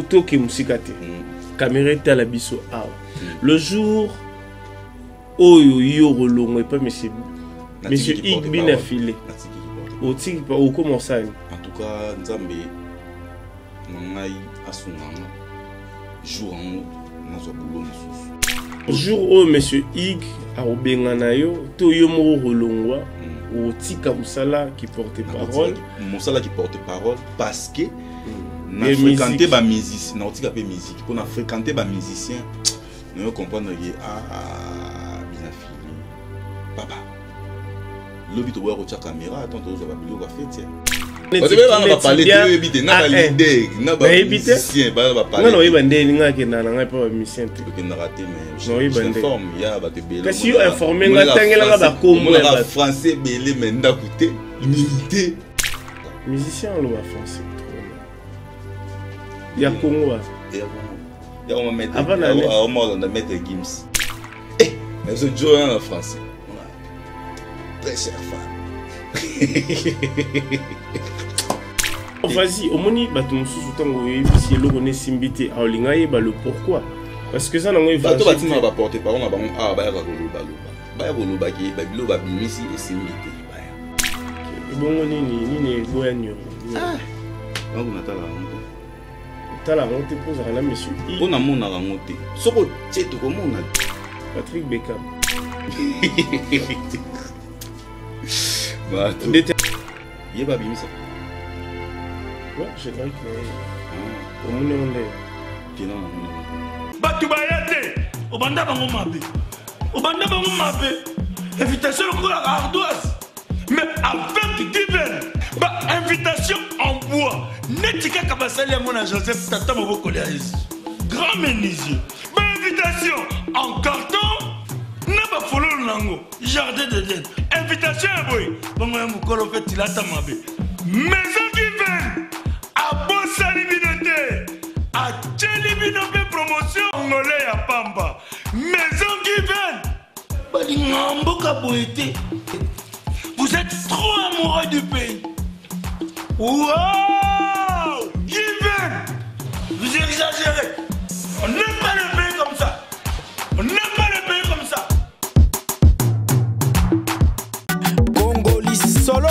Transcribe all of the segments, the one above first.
Toki Musikate. Caméra est à la biso. Le jour où yo rolongo et pas monsieur Ig bin affilé. Au tig pas au comment ça. En tout cas, Nzambe nangai asunganga jour en nazo boulot mususu. Jour où monsieur Ig a obengana yo to yo mo rolongwa au tika musala qui porte parole. Musala qui porte parole parce que na fréquenter ba musicien, na tika pe musique. Pour na fréquenter ba musicien, nous comprendre que bien affilé. Papa. L'objet de voir la caméra, attends, tu vas vidéo va faire tiens. On va parler de éviter na l'idée, na ba musicien, ba parler. Non, il va ndé ninga ke na nga pas musicien. Tu peux rater mais je t'informe, il y a ba te belé. Parce que informé nga tangela ba kombo ba français belé mais nda coûter humilité. Musicien on va français. Il y a Congo. Il y a on va mettre Gims. Eh, mais ce Joe en français. Très cher fan. Vas-y, au moni bato mususu tango si le connaît simbité a olinga yeba le pourquoi. Parce que ça na ngoi bato batima ba porter parole na bango ba ya koloba loba. Ba ya koloba ki ba bilo ba bimisi et simbité ba ya. Bongo nini boyanyo. Ah. On a tala honte. Tala honte pose à la monsieur. On a mon honte. Soko tcheto ko mona. Patrick Beckham. Bah, il va bien ça. Ouais, je crois que au monde est là. Batu bayate, au banda bango mabe. Au banda bango mabe. Invitation pour la ardoise. Mais avec divers, bah invitation en bois. Netika kabasali à mon Joseph Tata Moboko Léaïs. Grand menuisier. Bah invitation en carton. N'a pas follow nango. Jardin de Dieu. Invitation à boy. Bon moi mon colo fait il a ta mabe. Maison divine. À Bossa Libinoté. À Tchelibinoté promotion angolais à Pamba. Maison divine. Bali ngambo kaboité. Vous êtes trop amoureux du pays. Wow! Divine. Vous exagérez. On n'aime pas le pays comme ça. On n'aime pas le pays comme ça. Solo.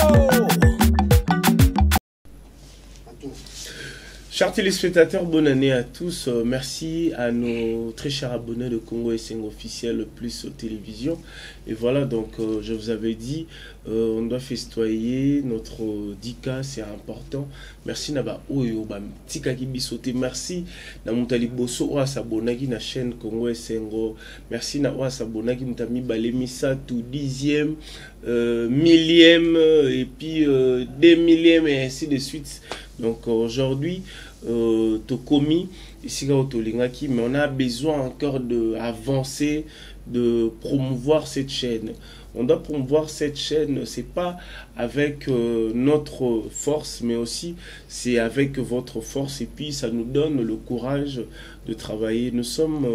Chers téléspectateurs, bonne année à tous. Merci à nos très chers abonnés de Congo SM officiel plus télévision. Et voilà, donc je vous avais dit, on doit festoyer notre 10K, c'est important. Merci Naba Oyo, Bam Tika Kibisote. Merci Namutali Bosso Oa Sabonagi na chaîne Congo SM. Merci na Oa Sabonagi Mutami Balemisa tout 10e, millième et puis 2 millièmes et ainsi de suite. Donc aujourd'hui, Tokomi, ici mais on a besoin encore d'avancer, de promouvoir cette chaîne. On doit promouvoir cette chaîne, c'est pas avec notre force, mais aussi c'est avec votre force. Et puis ça nous donne le courage de travailler. Nous sommes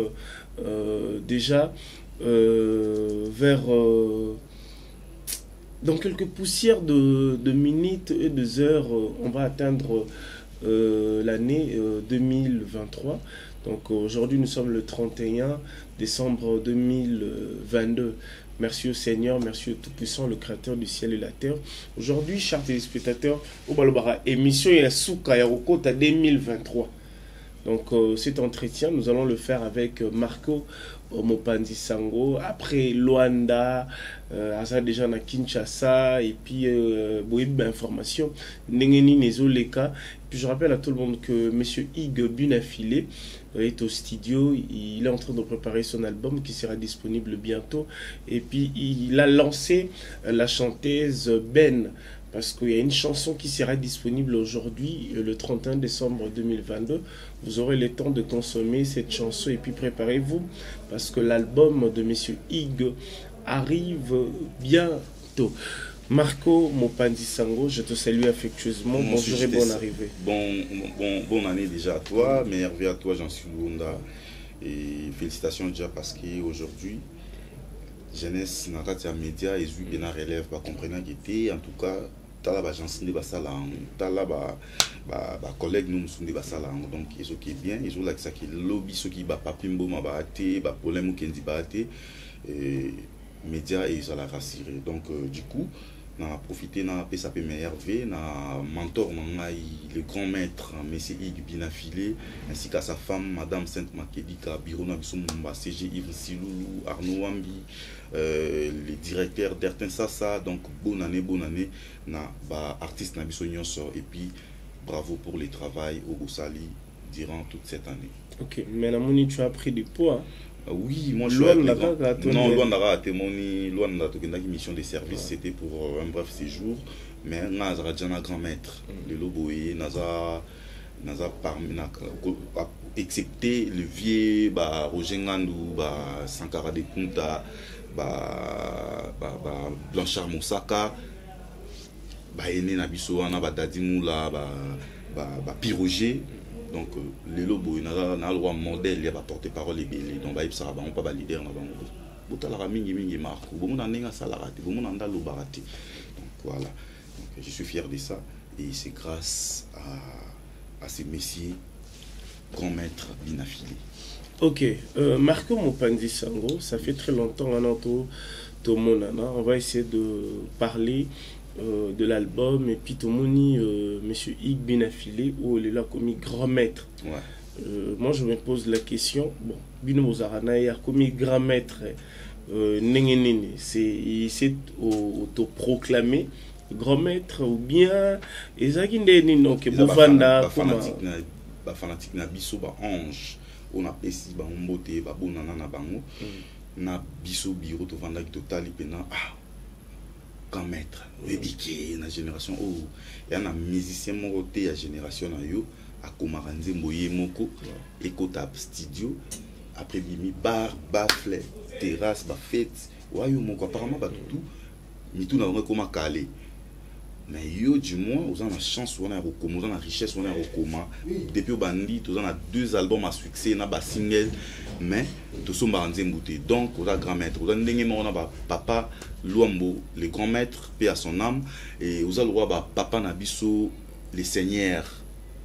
déjà vers... dans quelques poussières de minutes et de heures, on va atteindre l'année 2023. Donc aujourd'hui, nous sommes le 31 décembre 2022. Merci au Seigneur, merci au Tout-Puissant, le Créateur du ciel et la terre. Aujourd'hui, chers téléspectateurs, au Balobara, émission Yasuka Yarokota 2023. Donc cet entretien, nous allons le faire avec Marco Mopanzi Sango, après Luanda, déjà na Kinshasa, et puis Boïb information, Nengeni Nezoleka. Puis je rappelle à tout le monde que Monsieur Ig Bunafilé est au studio, il est en train de préparer son album qui sera disponible bientôt. Et puis il a lancé la chanteuse Ben, parce qu'il y a une chanson qui sera disponible aujourd'hui, le 31 décembre 2022. Vous aurez le temps de consommer cette chanson et puis préparez-vous, parce que l'album de Monsieur Ig arrive bientôt. Marco Mopanzi Sango, je te salue affectueusement. Bonjour et bonne arrivée. Bonne année déjà à toi, merveille à toi, Jean-Sylvain Lunda. Et félicitations déjà parce qu'aujourd'hui, jeunesse, dans les médias, ils ont bien relève, pas comprendre qui était. En tout cas, tu as la chance de passer là, tu as la collègue nous sommes des basala donc ils qui est bien ils ont là ça qui lobby ce qui papimbo ma baté problème qui dit baté médias et ils ont la rassurer donc du coup na profité na PSAP MRV na mentor le grand maître monsieur Ig Binafilé ainsi qu'à sa femme madame Sainte Makedika Birona Bisumba CG Yves Siloulou Arnaud Wambi les directeurs d'Ertin Sassa donc bonne année na artiste na biso nyonso et puis bravo pour le travail au Gossali durant toute cette année. Ok, mais Namoni, tu as pris du poids. Oui, moi je suis non, loin d'arrêter mon mission de service, c'était pour un bref séjour, mais Nazara Djana grand maître, le Loboé, Naza parmi excepté le vieux Roger Ngandou, Sankara de Kunta, Blanchard Moussaka, Ene Nabiso, Dadimoula, Piroger. Donc les lobos na le roi modèle il y a porte-parole les belé donc ça va on pas leader na bango botala mingi marque bon na nenga salarate bon na ndalo barate donc voilà donc je suis fier de ça et c'est grâce à ces messieurs grand maître Binafilé. Ok, Marco Mopanzi Sango, ça fait très longtemps on va essayer de parler de l'album et puis Tomoni monsieur Ig Binafilé ou il est là comme grand maître. Moi je me pose la question, bon Bino Mozarana y a comme grand maître c'est auto-proclamé grand maître ou bien ezakinde donc bofanda fanatique na biso ba ange on a pesi ba mbote ba bonana na bango na biso biro to vanda ki total pena grand maître webiki na génération il y a un musicien moroté à génération na yo akomaka nzembo ye moko ekota studio après bimi bar bafle terrasse ba fête wayo moko apparemment ba tout mitu na ngo koma calé mais yo du moins on a la chance on a recommencé on a richesse on a recommencé depuis au bandi on a 2 albums à succès na ba single mais tout ça m'a nzembuté donc on a grand maître on a ndenge on a papa Luambo le grand maître paix à son âme et on a le roi papa Nabiso les seigneurs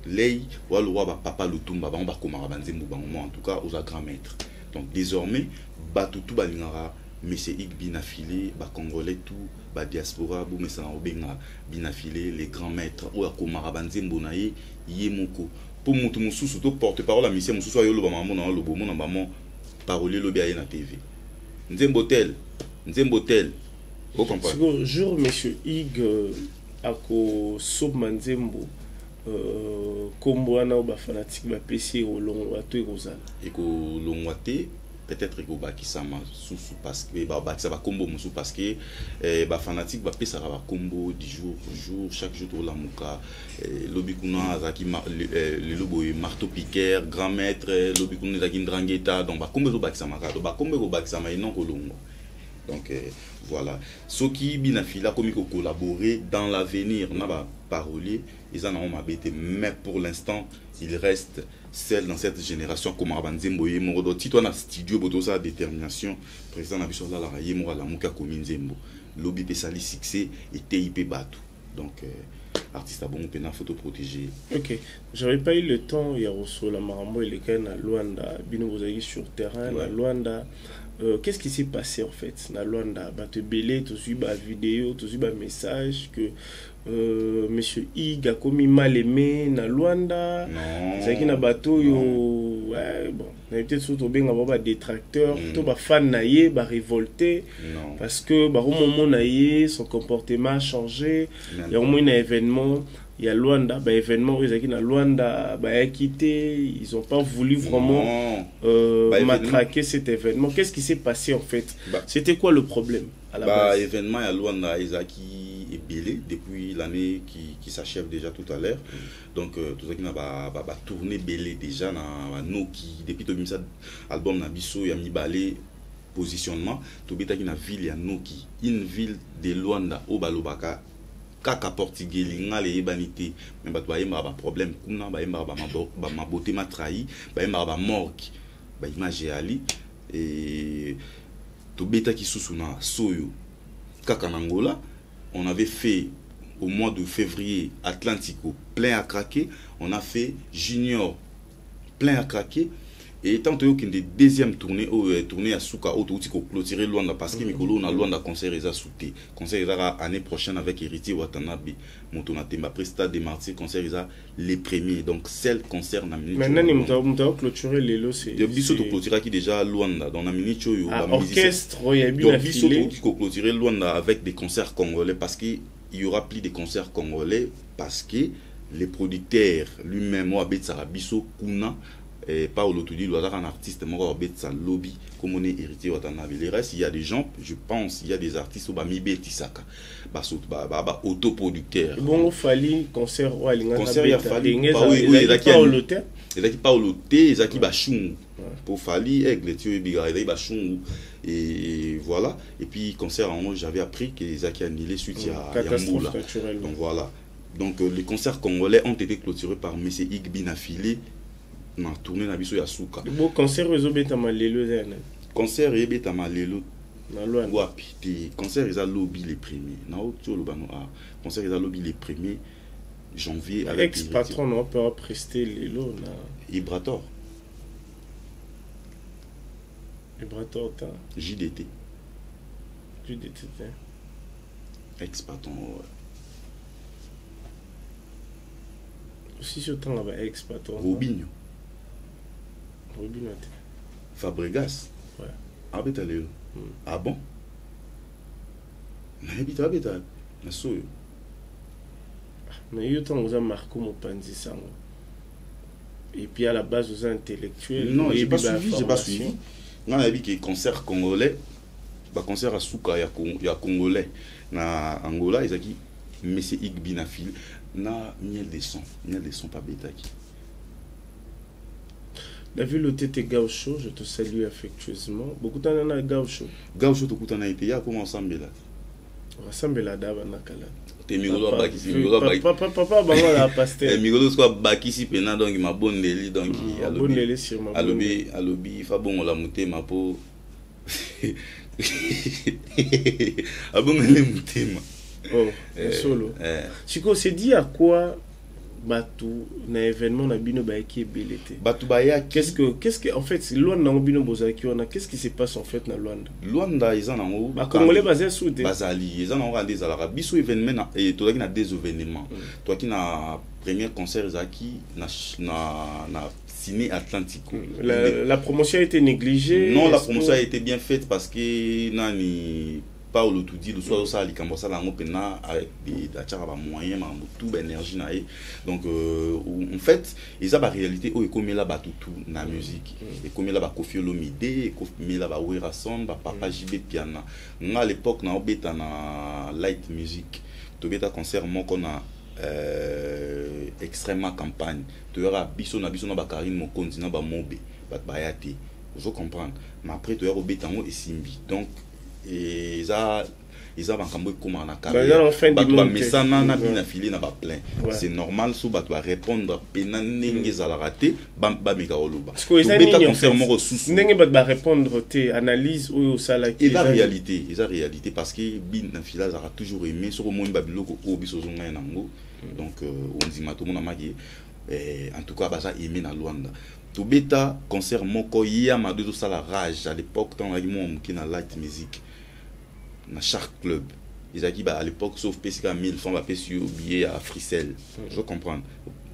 lei ou le roi papa Lutumba on va komara banzembu bango en tout cas on a grand maître donc désormais batutu balingara monsieur Ig Binafilé ba congolais tout ba diaspora bu mesa obenga Binafilé les grands maîtres ou akomara banzembu na ye moko pour mutu mususu to porte-parole à monsieur mususu ayo loba maman na lobo mona maman parole lobi aye na TV nzembotel vous comprenez jour monsieur Ig ako soba nzembo kombo ana ba fanatique ba PC olongwa to ekozala ekolongwate peut-être que bakisama sous parce que bakisa ba kombo musu parce que ba fanatique ba pesa ba kombo du jour au jour chaque jour to la muka lobi kuna azaki le lobo marteau piqueur grand maître lobi kuna azaki ndrangeta donc ba kombo zo bakisama ka ba kombo ko bakisama non kolongo donc voilà ce qui Binafilé comme collaborer dans l'avenir n'a pas parolier ils en ont mabete mais pour l'instant il reste celle dans cette génération comme Abanzembo et Morodo tito na studio boto sa détermination président na biso la raye mo la muka kominzembo lobby pesali succès et TIP batu donc artiste à bon pena photo protégée. Ok, j'avais pas eu le temps il y a reçu la marambo et les cas na Luanda bino bozaki sur terrain na Luanda. Qu'est-ce qui s'est passé en fait na Luanda te belé to suivi ba vidéo to suivi ba message que monsieur Ig a commis mal aimé na Luanda zaki na bateau yo ouais bon na peut-être surtout bien ba détracteur to ba fan na ye ba révolté parce que ba au moment na ye son comportement a changé il y a au moins un événement il y a Luanda bah événement ils na Luanda bah quitté ils ont pas voulu vraiment matraquer cet événement. Qu'est-ce qui s'est passé en fait? C'était quoi le problème à la base? Événement à Luanda Isaki est belé depuis l'année qui s'achève déjà tout à l'heure. Donc tout ça qui n'a pas tourné belé déjà na Noki depuis tout ça album na biso ya mi balé positionnement tout beta qui na ville ya Noki une ville de Luanda au Balobaka kaka portugais lingale ebanité mais bato bayemba ba problème kuna bayemba ba maboté ma trahi bayemba ba morgue ba image ali et to beta ki susuna soyo kaka nangola on avait fait au mois de février, Atlantico, plein à craquer. On a fait Junior, plein à craquer. Et tant que une des deuxième tournée à Souka, autour clôturer Luanda parce que Mikolo on a Luanda concert ils a sauté. Concert ils a année prochaine avec Héritier Watanabe, Montonatemba, Presta des Martyrs, concert ils a les premiers. Donc celle concert na minute. Maintenant nous avons clôturé les lots c'est. Il biso to clôturer qui déjà Luanda dans la minute yo la orchestre il y a bien affilé. Donc biso to clôturer Luanda avec des concerts congolais parce qu'il y aura plus de concerts congolais parce que les producteurs lui-même Moabet Sarabiso Kuna et Paolo Tudi, il y a un artiste qui lobby comme on est héritier Watanabe. Les restes, il y a des gens, je pense, il y a des artistes qui ont mis Tisaka, autoproducteurs. Bon, il fallait concert, concert, il a fallu. Il y a qui Paolo Té, il y a qui Bachung. Pour Fali, Aigle, il y a qui Bachung. Et voilà. Et puis, concert, j'avais appris qu'ils ont annulé suite à Yamboula. Donc voilà. Donc les concerts congolais ont été clôturés par M. Igbin affilé. Na tourné na biso ya Souka. Bon concert rezo betama lelo zana. Concert e betama lelo. Na Luanda. Wapi te concert ils a lobby les premiers. Na auto lobano a concert ils a lobby les premiers janvier avec ex patron on peut prester lelo na Ibrator. Ibrator ta JDT. JDT. Ex patron. Aussi sur temps là ex patron. Robinho. Robinho. Fabregas. Ouais. Abeta lelo. Ah bon? Na habita na soyo. Mais il y a temps où ça Marco Mopanzi sango. Et puis à la base aux intellectuels. Non, j'ai pas suivi. On a vu que concert congolais, bah concert à Souka il y a congolais na Angola, ils a qui Monsieur Igbinafil na miel de son pas bêta qui. La ville où tu étais Gaucho, je te salue affectueusement. Beaucoup de temps, on a Gaucho. Gaucho, tout le temps, il y a comment ensemble là? Ensemble là, d'abord, on a calé. T'es Migolo à Bakissi. Papa, on a pasteur. Migolo soit Bakissi, pena donc il m'a bon délit, donc il a bon délit sur ma bonne. À l'obé, il faut bon, on l'a monté ma peau. Ah bon, elle est montée, ma. Oh, solo. Chico, c'est dit à quoi? Batou na événement na bino ba qui est belete. Batou baya qu'est-ce que en fait c'est Luanda na bino bozaki on a qu'est-ce qui se passe en fait na Luanda? Luanda ils en ont ba congolais basé sous des bazali ils en ont rendez à la biso événement et toi qui na des événements. Toi qui na premier concert zaki na ciné Atlantico. La promotion a été négligée. Non, la promotion a été bien faite parce que nani Paolo Tudi le soir ça likambo ça la ngopena avec des moyens tout énergie na donc en fait ils a la réalité où comme là ba tout na musique et comme là ba Koffi Olomide comme là ba Wera Son ba Papa JB Piana à l'époque na obeta na light music to beta concert mon qu'on a extrêmement campagne tu aura biso na ba Karine Mokonzi na ba Mobe ba bayate vous comprendre mais après tu aura obeta ngo et Simbi donc et ça bankambo comme en carrière batwa mesana na bina filé na ba plein c'est normal so batwa répondre pena ndenge za la raté ba meka oloba to beta concert mo ressources ndenge ba répondre te analyse ou sala qui la réalité parce que bina fila za toujours aimé sur mo babiloko o biso zonga nango donc on dit mato mona maki en tout cas ba ça aimé na Luanda to beta concert moko ya ma deux sala rage à l'époque dans la mon qui na light music dans chaque club ils a dit à l'époque sauf PCK 1000 francs va payer sur billet à Frissel je comprends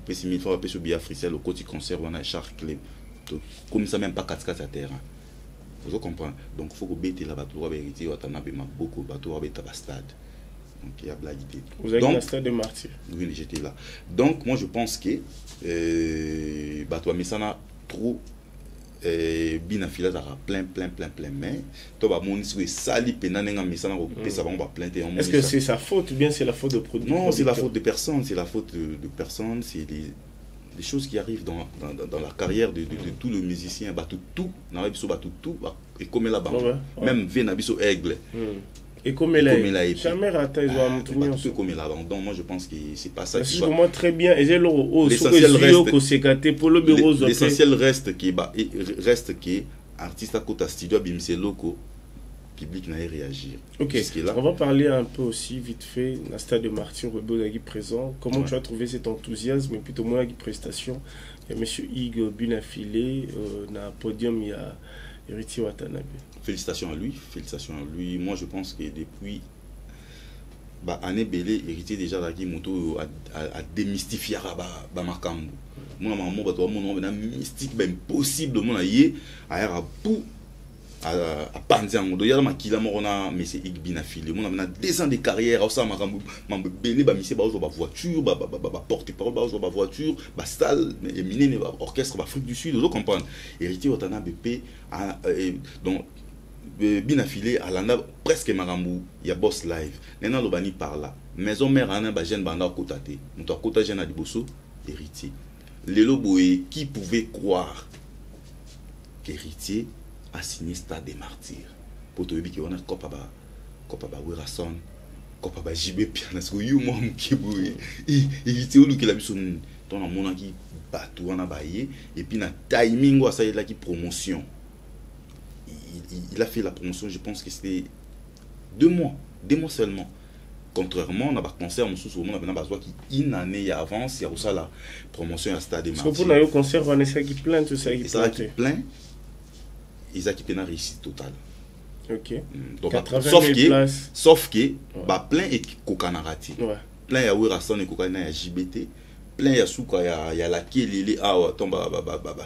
PCK 1000 francs va payer sur billet à Frissel au côté concert on a chaque club comme ça même pas 4 à terrain vous comprenez donc faut que bête là-bas tu dois vérifier Watanabe ma beaucoup bateau avec ta stade donc il y a blague vous avez le stade de Martyrs oui j'étais là donc moi je pense que bateau mais ça n'a trop bina fila za plein mais to ba moni sur sali pena nenga misana ko pesa ba plein te est-ce que c'est sa faute ou bien c'est la faute de producteur? Non, c'est la faute de personne, c'est la faute de personne, c'est des choses qui arrivent dans la carrière de tout le musicien tout na biso ba tout et comme là bas même vena biso aigle et comme là jamais raté ils vont tout comme là donc moi je pense que c'est pas ça qui va moi très bien et l'essentiel reste qui artiste à côté studio bimse loco public n'a réagir. Ok, là, on va parler un peu aussi vite fait dans le stade de Martin Rebeu qui présent. Comment tu as trouvé cet enthousiasme et plutôt moins qui prestation? Il y a M. Hugues Bunafilé dans le podium, il y a Héritier Watanabe. Félicitations à lui, félicitations à lui. Moi je pense que depuis année belé Héritier déjà la moto a démystifié ba makambo. Moi maman ba to mon nom mystique ben possible mon aïe a pour à Panzango, il y a ma kila morona, mais c'est Igbinafile. Mon a 2 ans de carrière, ça m'a belé, misé, voiture, porte-parole, voiture, salle, éminé, orchestre, Afrique du Sud, vous comprenez. Héritier Otana BP, donc Binafile, à l'anda presque Marambou, il y a Boss Live. Nena Lobani par là. Maison mère, Anna Bajen Banda Kotate. Mon Kota Jena Diboso, Héritier. Lélo Boé, qui pouvait croire qu'Héritier a signé Stade des Martyrs. Pour te dire qu'on a Copa Werason, Copa JB Pianas, you mom qui bouille. Il était où qu'il a mis son ton mon qui batou en a baillé et puis na timing ça il a qui promotion. Il a fait la promotion, je pense que c'était 2 mois seulement. Contrairement, on a pas concert, on a besoin qui une année avance, il y a aussi la promotion à Stade des Martyrs. Parce que pour le concert, on a ça qui plein tout ça qui plein. Ils ont une réussite totale. Ok. Donc, sauf que, plein et Kokanarati. Plein il y a Werason et Kokana, il y a JBT. Plein il y a Souka, il y a la Kielele, Awa, Tomba,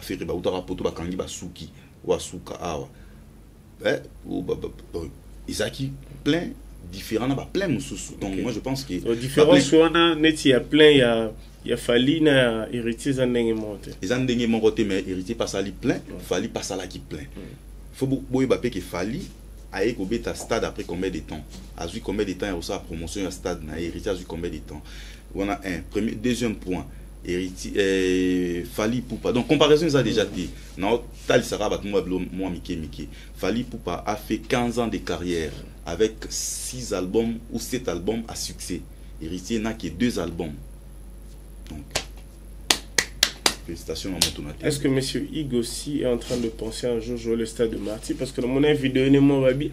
Ferry, Bautara, Poto, Bakangi, Basuki, Wasuka, Awa. Ils ont plein différents, plein Moussous. Donc, moi je pense que. Différents, soit il y a plein, il y a fallu na héritier zandenge monté. Les zandenge monté mais héritier pas sali plein, fallu pas sala qui plein. Faut boy Mbappé que fallu aille au bêta stade après combien de temps? A vu combien de temps il y a aussi la promotion à stade na héritier a vu combien de temps? On a un premier deuxième point héritier fallu Poupa. Donc comparaison ça déjà dit. Non, tal sera bat moi Mickey. Fallu Poupa a fait 15 ans de carrière avec 6 albums ou 7 albums à succès. Héritier n'a que 2 albums. Donc, félicitations à mon tonateur. Est-ce que M. Hugues aussi est en train de penser un jour jouer le Stade de Martyrs? Parce que dans mon vidéo, il m'a dit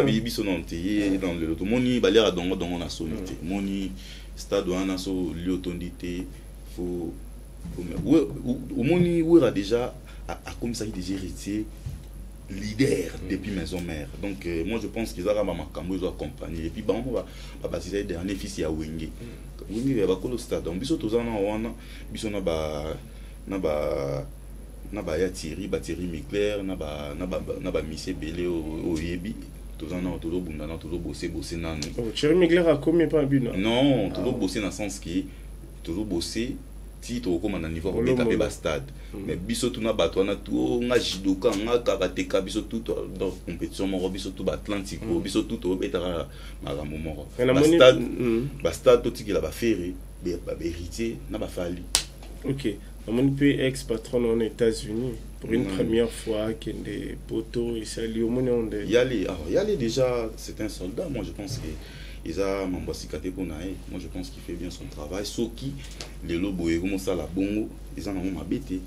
Bibi son anté dans le loto. Moni balera dans on a sonité. Moni stade on a so liotondité. Faut au moni où a déjà a comme ça des héritiers leader depuis maison mère. Donc moi je pense qu'ils aura ma cambo ils accompagner et puis on va baptiser dernier fils ya Wenge. Wenge va ko le stade. Donc biso tozana wana biso na ba ya Thierry Micler na ba Michel Belé au Yebi. Tozana todo bunda na todo bosser nanu. Thierry Micler a combien pas but non, todo bosser dans sens qui todo bosser titre comme à niveau de taper bas stade mais biso tuna bato na tout nga jidoka nga karateka biso tout dans compétition mo biso tout Atlantico biso tout au betara marambo moko stade tout qui la ba ferré ba héritier na ba fali. OK, on peut ex-patron aux États-Unis pour une première fois qui des poteaux et ça lui au monde y aller déjà c'est un soldat. Moi je pense que ils ont Mambassikate Bonae. Moi je pense qu'il fait bien son travail. Sauf qui les lobos et comme ça la bongo, ils en ont mabété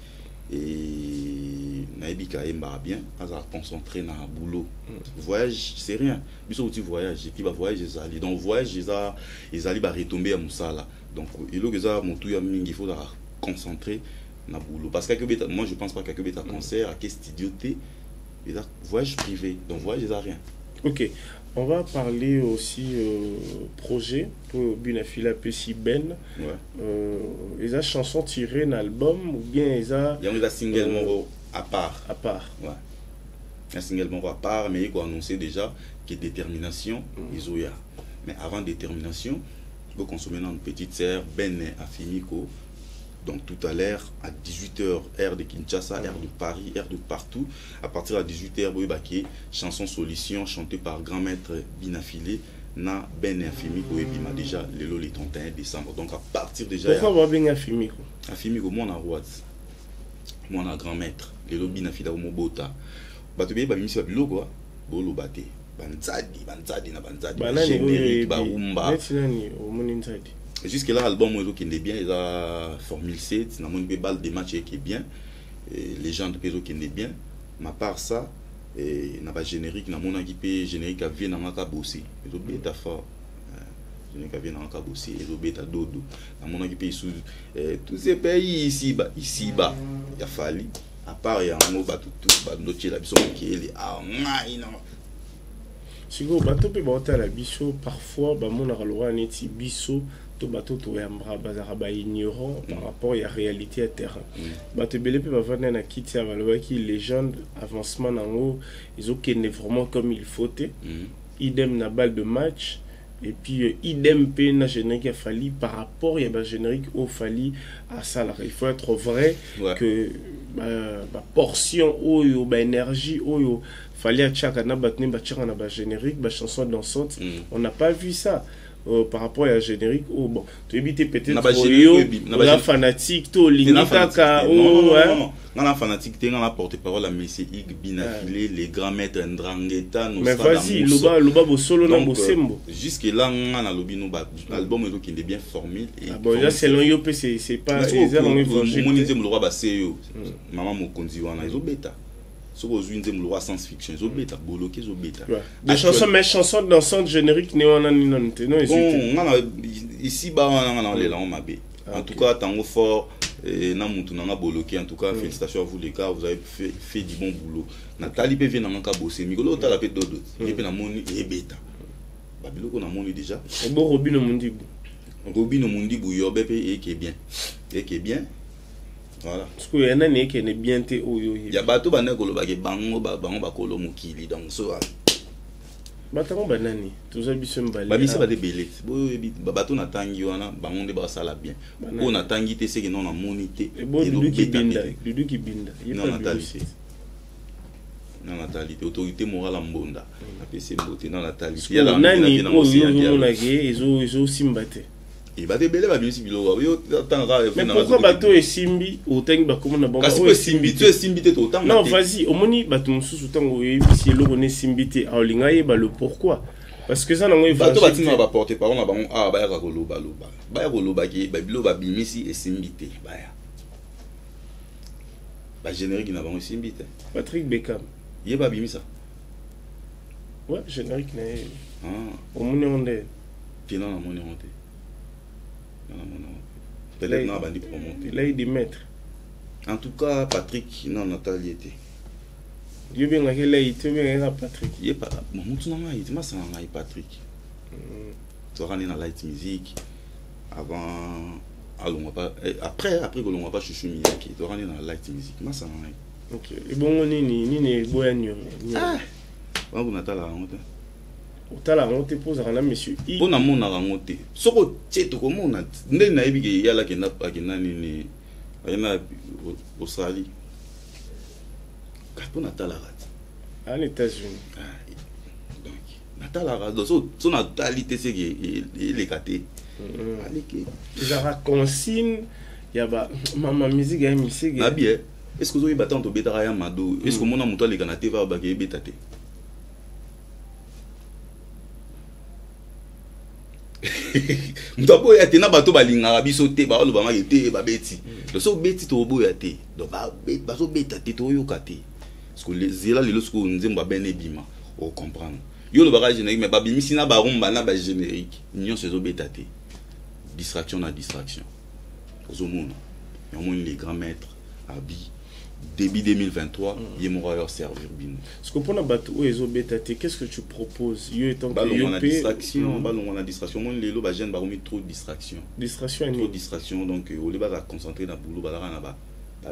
et Naibika Emba bien, ils ont concentré dans le boulot. Voyage, c'est rien. Biso tu voyage et puis bah voyage ils allaient. Donc voyage ils allaient retomber à Moussala. Donc il y a que ça montuya mingi il faut concentrer dans le boulot parce que moi je pense pas qu'il y a un concert à qu'est-ce idioté. Ils ont voyage privé. Donc voyage ils ont rien. OK. On va parler aussi projet pour Bunafila Pessi Ben. Les chansons tirées d'un album ou bien il y a un single moro à part. Ouais. Un single moro à part mais il faut annoncer déjà que détermination ils ont. Mais avant détermination, il faut consommer une petite serre Ben Afimiko. Donc tout à l'heure, à 18h, heure de Kinshasa, heure de Paris, heure de partout. À partir de 18h, Boyebake, chanson solution chantée par grand maître Binafilé, na Ben Afimiko et Bima déjà le 31 décembre. Donc à partir déjà. Pourquoi Ben Afimiko? Afimiko, moi on a Watts, moi on a grand maître, le Binafila au Mobota. Batubé, Bamisi Babilo quoi, Bolo Bate, Banzadi, générique, Barumba. Jusque là, l'album qui est bien, il a Formule 7, il a une balle de match qui est bien, les gens de Pézo qui est bien. Mais à part ça, et na ba générique na mona qui générique a vient na ka bosser ezo beta fort générique a vient na ka bosser ezo beta dodo na mona qui sous tous ces pays ici bas il a fallu à part ya ngo ba tout ba ndoche la biso qui est ah ngai non siko bato pe ba la biso parfois ba mona kalora neti biso to bato to yambra bazara ba ignorant par rapport à la réalité à terrain bato belé pe ba vana na kiti ya baloba ki légende avancement nango ils ont kené vraiment comme il faut idem na balle de match et puis idem pe na générique a fallu par rapport ya ba générique au fallu à ça il faut être vrai que ba portion oyo ba énergie oyo fallait à chaque na batne ba tchaka na ba générique ba chanson dansante on n'a pas vu ça par rapport à la générique bon tu évites peut-être la fanatique to limita ka non la fanatique t'es la porte-parole à monsieur Ig Binafilé les grands maîtres Ndrangeta mais vas-y loba bo solo na bosembo jusque là on a lobby no album qui est bien formé et bon là selon yo c'est pas les allons évangile mon nzem lo ba seyo maman mokonzi wana izo beta so ko zwi nzem lo science fiction izo beta boloké izo beta des chansons mais chansons dansante générique ne wana ni non non ici ba wana les là on m'a bé en tout cas tango fort na mutu na boloké en tout cas félicitations à vous les gars vous avez fait du bon boulot Nathalie peut venir na ka bosser mikolo ta la pe dodo et pe na moni e beta ba biloko na moni déjà bon Robino Mundibu yobe pe et qui est bien voilà parce que yana ne qui est bien te oyo ya bato bana koloba ke bango ba kolo mukili donc so batango banani tuza biso mbali ba bisi ba de belé bo bato na tangi wana bango nde ba sala bien ko na tangi te c'est que non na monité et Dudu qui binda non Nathalie autorité morale mbonda apesi mbote non Nathalie ya la nani oyo na ge ezo simbate et ba de belé ba bisi bilo yo tanga mais pourquoi bato esimbi otangi ba komona ba kasi simbi tu simbi te autant non vas-y omoni bato mususu tango yebisi eloko ne simbite aolinga yeba le pourquoi parce que ça nango bato batina ba porter parole na bango ba ya koloba ki ba bilo ba bimisi esimbite ba ya ba générique na bango esimbite Patrick Beckham yeba bimisa ouais générique na omoni onde tena na moni onde peut-être n'a pas dit pour monter là il dit maître en tout cas Patrick non Nathalie était Dieu bien que là il te bien Patrick il est pas mon tout non il m'a ça ngai Patrick tu vas aller dans light music avant allons pas après que l'on va pas chuchu Miyaki tu vas aller dans light music m'a ça ngai OK et bon ni boyanyo ah on vous Nathalie la honte otala on te pose à monsieur I bona mona rangote soko tcheto ko mona ndeni na yebike yala kenda akina nini ayena Australie kapo natala rat en États-Unis donc natala rat so natali te c'est les katé aleke déjà consigne ya ba mama musique ya musique na bien est-ce que vous avez battu en beta ya mado est-ce que mona muto le kanate va ba ke beta te mutabo ya tena bato balinga biso te ba loba ma te ba beti do so beti to boya te do ba so beta te to yoka te parce que les zela le losko nzemba bene bima o comprendre yo lo ba générique mais ba bimisi na ba rumba na ba générique nyon se zo beta te distraction na distraction ozo mona et au moins les grands maîtres abi début 2023 il m'aura servir bien ce que pour na bato ozo beta te qu'est-ce que tu proposes yo étant que yo pe distraction ballon na distraction mon lelo ba jeune ba remis trop de distraction trop distraction donc au lieu ba concentrer na boulot ba na ba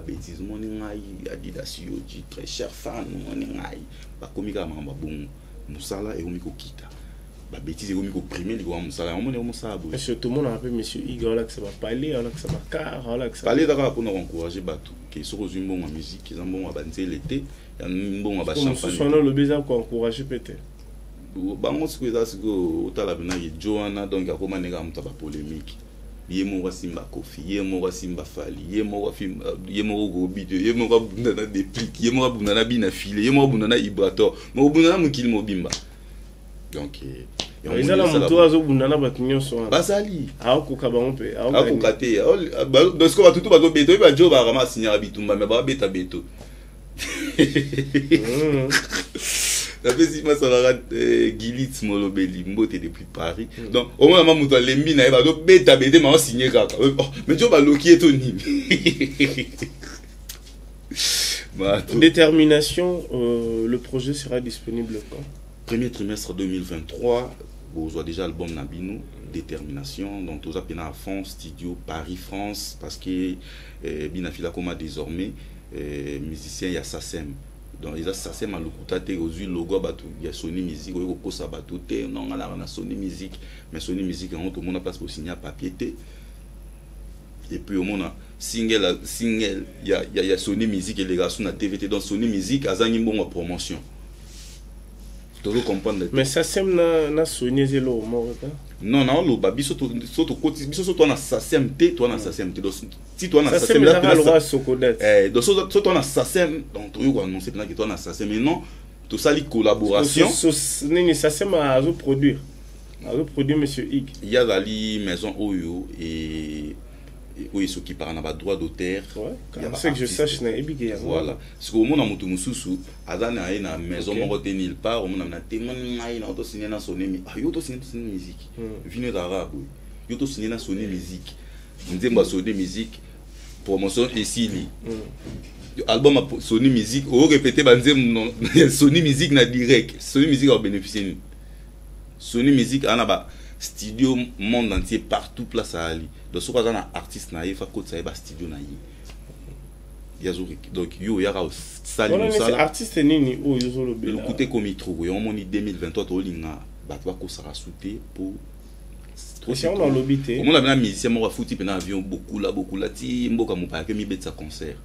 bêtise mon ngai Adidas yo dit très cher fan mon ngai ba komika mamba bon musala et omiko kita ba bêtise et omiko primer li ko musala mon musala bo parce que tout le monde appelle monsieur Igor là que ça va parler là que ça va car là que ça parler d'accord pour nous encourager bato que so ko zumbo ma musique ils ont bon ba nzela été ya bon ba champagne so le besoin ko encourager peut-être bango ce que ça c'est que otala bina ye Joanna donc akoma nega muta ba polémique yemo wa simba kofi yemo wa simba fali yemo wa film yemo go bideo yemo wa bundana déplique yemo wa bundana bina file yemo wa bundana ibrator mo bundana mukili mobimba donc ils ala muto azo bundana batunyo so basali akoka bango pe akoka te parce que batutu bazo beto ba jo ba rama signer bitumba mais ba beta beto napesi masalaka Gilitz Molobeli mbote depuis Paris. Donc au moins maman muto lembi na eba do beta bete ma signé kaka. Mais tu vas loki eto nini. Détermination, le projet sera disponible quand? Premier trimestre 2023, vous avez déjà l'album Nabino, Détermination. Donc, tout ça, à fond, studio Paris, France, parce que Binafila Koma désormais, musicien, il y a SACEM. Donc, il y a SACEM à l'Okutate, il y a Sony Music, il y a Kosa Batoute, non, on a Sony Music, mais Sony Music, on a la place pour signer à papier. Et puis, on a single, il y a Sony Music et les gars sur la TVT. Donc, Sony Music, a une bonne promotion. Mais ça sème na Sony zelo non non lo babi soto côté biso soto na SACEM te toi na SACEM te donc si toi na SACEM là donc soto toi na SACEM donc tu vas annoncer pendant que toi na SACEM mais non tout ça les collaborations nini SACEM a reproduire monsieur Ig il y a la maison Oyo et oui, ceux qui parlent de droit d'auteur. C'est que je sache, voilà. Parce qu'au monde, on a mususu, Adana a une maison, on retient nulle part, on a témoigné, on a signé dans son émission. Ah, yo to signé dans musique. Vino d'arabe, yo to signé dans son musique. On dit bah sonner musique, promotion ici li. Album à Sony Music, on répétait bah non Sony Music na direct. Sony Music a bénéficié. Sony Music a na studio monde entier partout place à Ali. Donc ce qu'on a artiste naïf à côté ça y studio naïf. Donc yo y a sali musala. Artiste nini o yo zo le côté comme il trouve on moni 2023 to linga ba to ko sera souté pour trop si on a lobité. On a bien musicien mo fouti pena avion beaucoup là ti mboka mo pa que mi bet sa concert.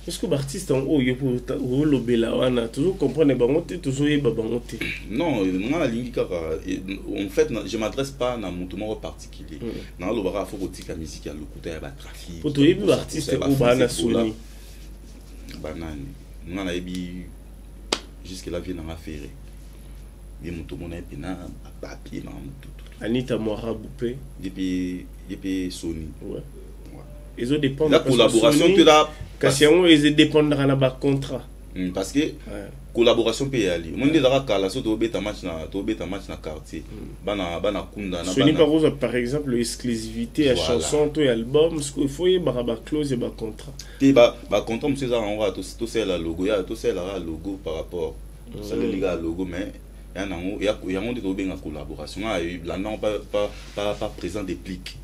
Est-ce que l'artiste en haut, il faut le toujours comprendre bangote, toujours y bangote. Non, en fait, je m'adresse pas à un mouvement particulier. Dans le bar, il faut que la musique a le côté de trafic. Pour toi, il artiste ou bana Sony. Banane. On a jusque la vie dans la ferrée. Des moutons à papier dans tout. Anita Moira Boupé. Depuis Sony. Ouais. Ils ont dépendent la collaboration de la question ils dépendent de la contrat parce que collaboration peut y aller on dit là que la sorte de beta match na quartier bana kunda na Sony par exemple exclusivité à chanson to album ce qu'il faut y ba clause et ba contrat et ba contrat monsieur ça on va tout c'est la logo ya tout c'est la logo par rapport ça les gars logo mais il y a on dit bien collaboration là non pas présent des plics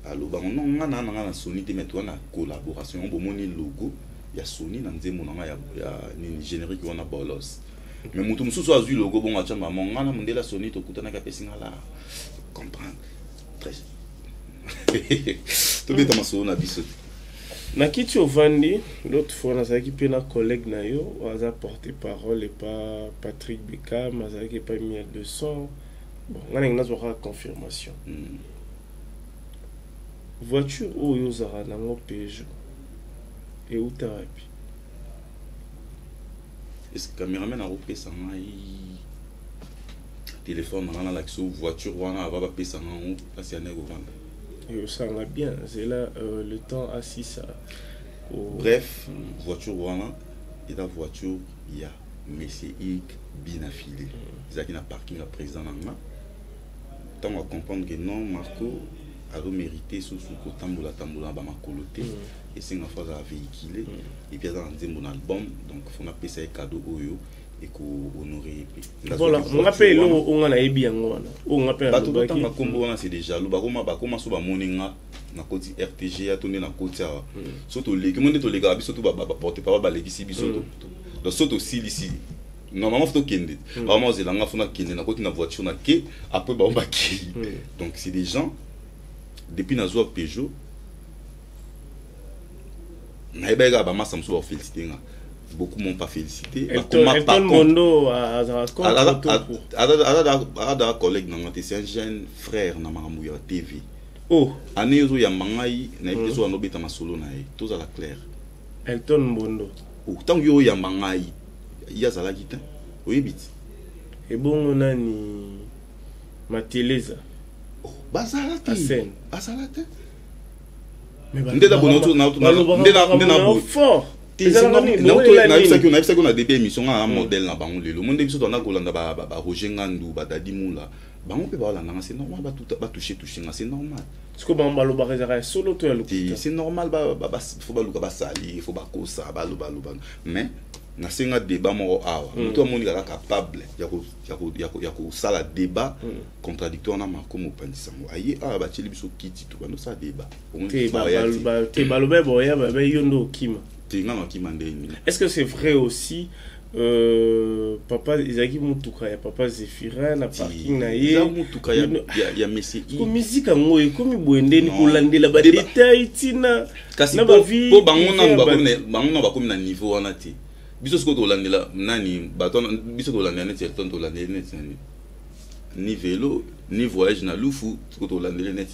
alors bah non on a Sony te mettre on a collaboration on moni logo il y a Sony dans des mon il y a une générique on a bolos mais mutu mususu a vu logo bon acha maman on a mondela Sony to kutana ka pesinga là comprendre très to beta maso na biso na kiti ovandi l'autre fois nazaki pe na collègue na yo aza porter parole et pas Patrick Beckham azaki pas mis de son bon ngana ngazwa confirmation voiture oyo zara nango Peugeot et utarapi est-ce que caméraman a repris ça téléphone dans la voiture wana va pas ça en place ya nego vanda et ça va bien c'est là le temps assis ça bref voiture wana et la voiture il y a monsieur Ig Binafile ils qui na parking à présent là tant on comprendre que non Marco a mérité sous tambola ba makoloté et c'est une fois à véhiculer et puis dans un album donc on a payé cadeau oyo et ko honorer voilà on appelle on a ebi yango wana on appelle ba tout temps ba kombo wana c'est déjà lo ba koma so ba moninga na koti RTG ya tourner na koti ya surtout les monde to les gars biso to ba porter parole ba legisi biso to donc surtout ici normalement faut kende vraiment c'est là faut na kende na koti na voiture na ke après ba on ba ki donc c'est des gens depuis na zo Peugeot na ebega ba massa mso ba féliciter nga beaucoup m'ont pas félicité Elton Mondo a collègue na c'est un jeune frère na makambo ya TV oh ane yo ya mangai na episo no beta masolo na e tout ça la clair Elton Mondo oh tant yo ya mangai ya zala kita oyebit et bon nani Mateleza oh bazala te mais ndeda bonoto na ndeda fort c'est normal. On a vu ça qu'on a des émissions à un modèle là, bango lelo. Monde biso tona kolanda ba Roger Ngandou, ba Dadi Moula. Bango pe ba la nanga, c'est normal ba tout ba toucher c'est normal. Est-ce que bango balo ba réserver solo to ya lokuta. C'est normal ba faut ba luka ba sali, faut ba kosa ba lo. Mais na senga débat moko awa. Mutu amoni kala capable ya ko sala débat contradictoire na makomo pandisango. Aye ba tsheli biso kiti to bano sa débat. Te balo ba boya ba yondo kima. Est-ce que c'est vrai aussi papa Izaki Mutuka ya papa Zephirin na parking na ye Mutuka ya Messi ko musique ngo e komi boendeni ko landela ba détail tina na ba vie po bango na ba komi na niveau wana ti biso siko to landela nani baton biso to landela net ton to landela net ni vélo ni voyage na lufu siko to landela net.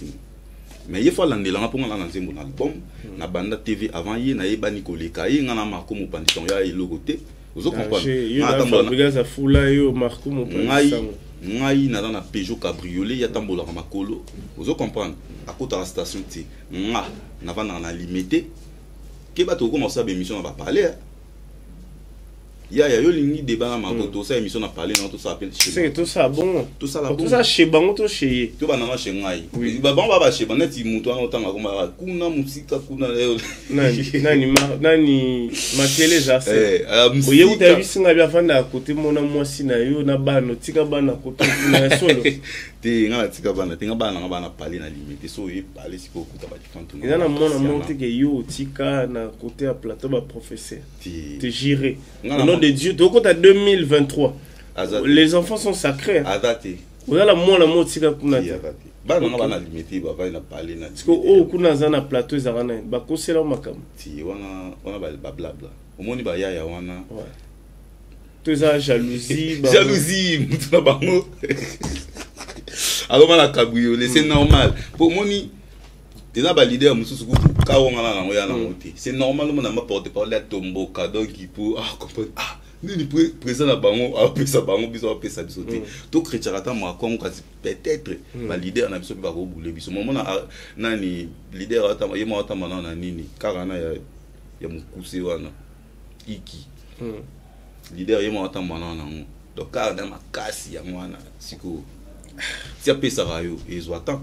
Mais il faut l'année là pour qu'on lance un album na banda TV avant y na ebani koleka y ngana marco mo pandison ya ilo côté vous comprenez attends regarde fula yo marco mo pandison ngai na dans Peugeot cabriolet ya tambola ka makolo vous comprenez à côté de la station ti na va na limité ke ba to commencer à émission na ba parler yo lingi débat na makoto ça émission na parler na tout ça appelle c'est tout ça bon tout ça là tout ça chez bango to chez to banana chez ngai ba bon ba chez banati mutu ana otanga kuma kuna musika kuna nani makele za se oye utavi singa bia fanda à côté mona mwasi na yo na bano tika bana côté na solo te ngala tika bana tinga bana parler na limite so y parler siko kuta ba fanto na na mona monte ke yo tika na côté à plateau ba professeur te girer de Dieu, donc à 2023, les enfants sont sacrés. Vous avez la mot tika kuna. Ba na ba na limité ba va na parler na. Parce que oh kuna za na plateau za rana ba kosela makam. Ti wana ba blabla. Omoni ba ya wana. Ouais. Tout ça jalousie ba. Jalousie mutu na bango. Alors la cabriolet c'est normal. Pour moni déjà ba leader mususu ku ka wonga na ngo ya na moté. C'est normal mon na porte-parole Tomboka donc il peut comprendre ni président na bango apesa bango biso apesa biso te to chrétienata mo akongo kasi peut-être ba leader na biso ba ko boule biso mo na nani leader ata yemo ata mana na nini karana ya mukuse wana iki leader yemo ata mana na ngo donc karana makasi ya mwana siko si apesa rayo ezwata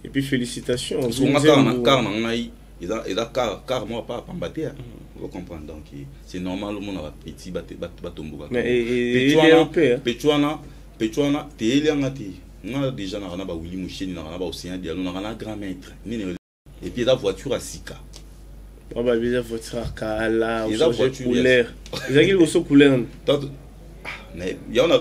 et puis félicitations on attend karana ngai eza car moi pas pambater vous comprenez donc c'est normal le monde a petit batomboka Pechuana te elianga te nga déjà na ba Willy Musheni na ba Océan Diallo na grand maître et puis la voiture à Sika on va bien voiture à Kala ou couleur ezaki loso couleur mais il y en a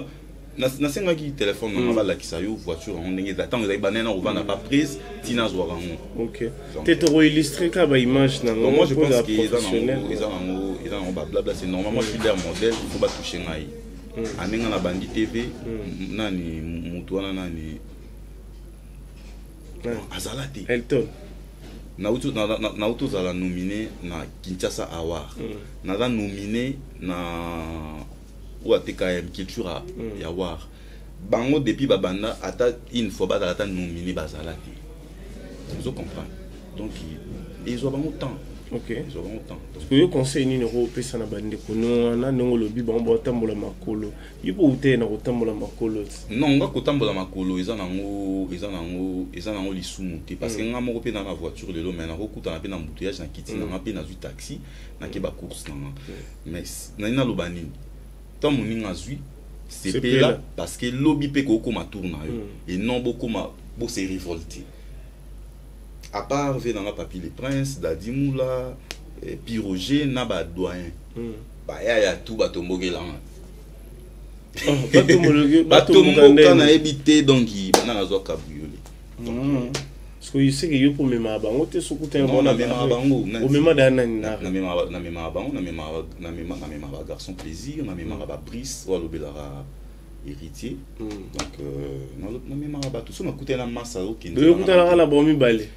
na senga ki téléphone na ba la kisayo voiture on ndenge attend ezaki banana on va na pas prise tina zwa rango OK peut-être illustrer ka ba image na moi je pense qu'ils ont ba blabla c'est normalement je suis leur modèle il faut pas toucher ngai aninga na bandi TV nani mutu wana nani azalati Elton na auto zala nominé na Kinshasa Award na za nominé na ou à TKM culture ya war bango depuis babanda ata une fois ba ata nominé bazalati vous comprenez donc ils ont bango temps OK ils ont bango temps parce que yo conseil ni ro pesa na bande ko no na ngo lobi bango tambola makolo yipo ute na ko tambola makolo non nga ko tambola makolo eza nango lisumu te parce que nga moko pe na voiture de l'homme na ko kuta na pe na embouteillage na kiti na pe na zu taxi na ke ba course na mais na lobani tant mon azui c'est là parce que lobby pe ko ma tourna et non beaucoup ma beau se révolter à part ve dans la papier les princes Dadi Moula et puis Roger na ba doyen ba ya tout ba tombogela ba tomboka na ebité donc bana na zo cabriolet parce que c'est que yo pour mema bango te sokuta bon na mema bango au mema dana na mema bango na mema ba garçon plaisir na mema ba brise ou lobelara héritier donc na mema ba tout ça na kuta na massa okende yo kuta na bomi balé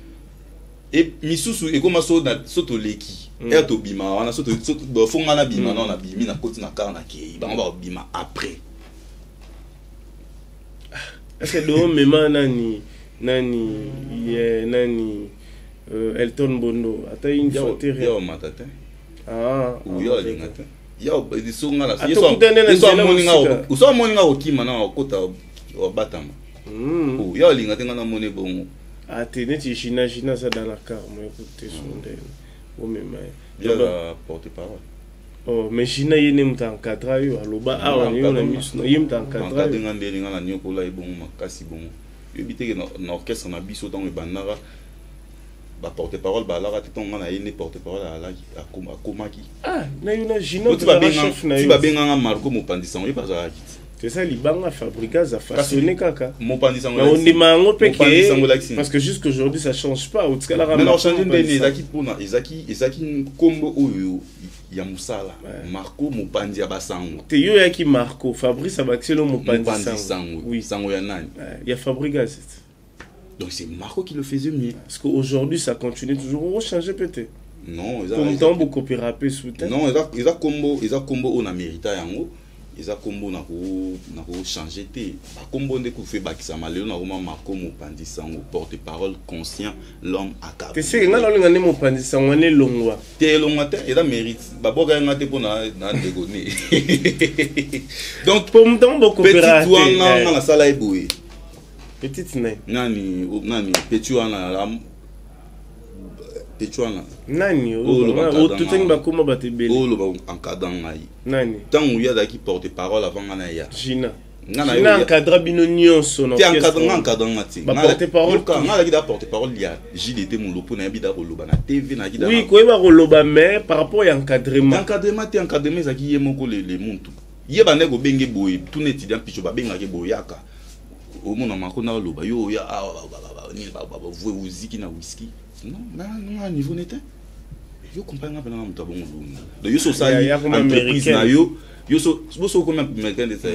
et misusu e koma so na soto leki e to bima wana soto fonga na bima na bimi na koti na car na kei bango ba bima après est-ce que do mema nani Elton Bondo ata une fois ya matata Ah, oui, alingate. Ya songa la. Uso moninga okima na okota obatama. Ya alingate ngana mone bongo. Ah, teneti China ça dans la car, moi écoutez sondel. O mema. Ya la porte-parole. Oh, mais China yene mutankadra yo aloba awa yo na miso yem mutankadra. Ndenga ndelinga na nyokola ebongo makasi bongo. Yo biteke na orchestre na biso tango banara. Ba porte-parole ba la rate tonga na yene porte-parole ala akomaki. Ah, na yo na China chef na yo. Ti ba benga Marco Mopandisa on ba za kiti. C'est ça libanga fabrica za façonné kaka. Mopandisa on. On dimango peke parce que jusqu'aujourd'hui ça change pas. Au tsala mais on change ndeni ezaki pona ezaki kombo oyo ya musala. Marco Mopandi ya basango. Te yo ya ki Marco Fabrice Abaxelo Mopandi sango. Oui, sango ya nani. Il y a Fabrica. Donc c'est Marco qui le faisait mieux. Parce qu'aujourd'hui ça continue toujours. On va changer peut-être. Non, comme temps beaucoup piraper sous terre. Non, ils a combo on a mérité yango. Ils a combo na ko changer té. Ba combo ndeko fait bakisa malelo na roma Marco Mopandi sango porte-parole conscient l'homme acabé. Tu sais nga lolinga ne Mopandi sango ne longwa. Té longwa té il a mérite. Ba boga nga té pona na dégonner. Donc pour temps beaucoup piraper. Petit toi na sala eboye. Petite nani. Nani petit wana Pechuana. Nani o tutengi bakoma batebele. O lo encadre ngai. Nani. Tango ya daki porte-parole avant ngana ya. Gina. Gina encadre bino nyonso na. Ti encadre ngati. Ba porte-parole ngala ki da porte-parole ya JDT mon lopo na bi da koloba na TV na ki da. Oui, ko eba koloba mais par rapport à encadrement. Encadrement zaki ye moko le muntu. Ye ba nego benge boye tout étudiant picho ba benga ke boyaka. O mona makona loba yo ya ni ba vous uziki na whisky. Non, non, niveau n'était. Yo comprends pas maintenant mon bon. De yo so ça entreprise na yo so comme américain de ça.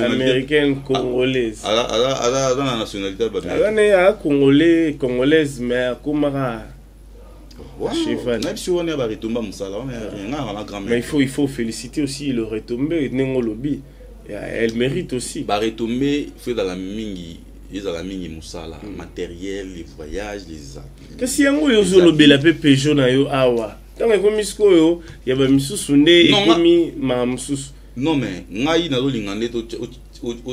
Américaine congolaise. À la nationalité ba. Ala congolaise mais komara. Mais il faut féliciter aussi le retombé Nengolobi. Elle mérite aussi. Ba retombé fait dans la mingi. Ils ont la mini musala, matériel, les voyages, les actes. Qu'est-ce qu'il y a eu bela pepe jona yo awa. Tant que misko yo, y a ba misusu nde ekomi ma misusu. Non mais ngai na lo lingande to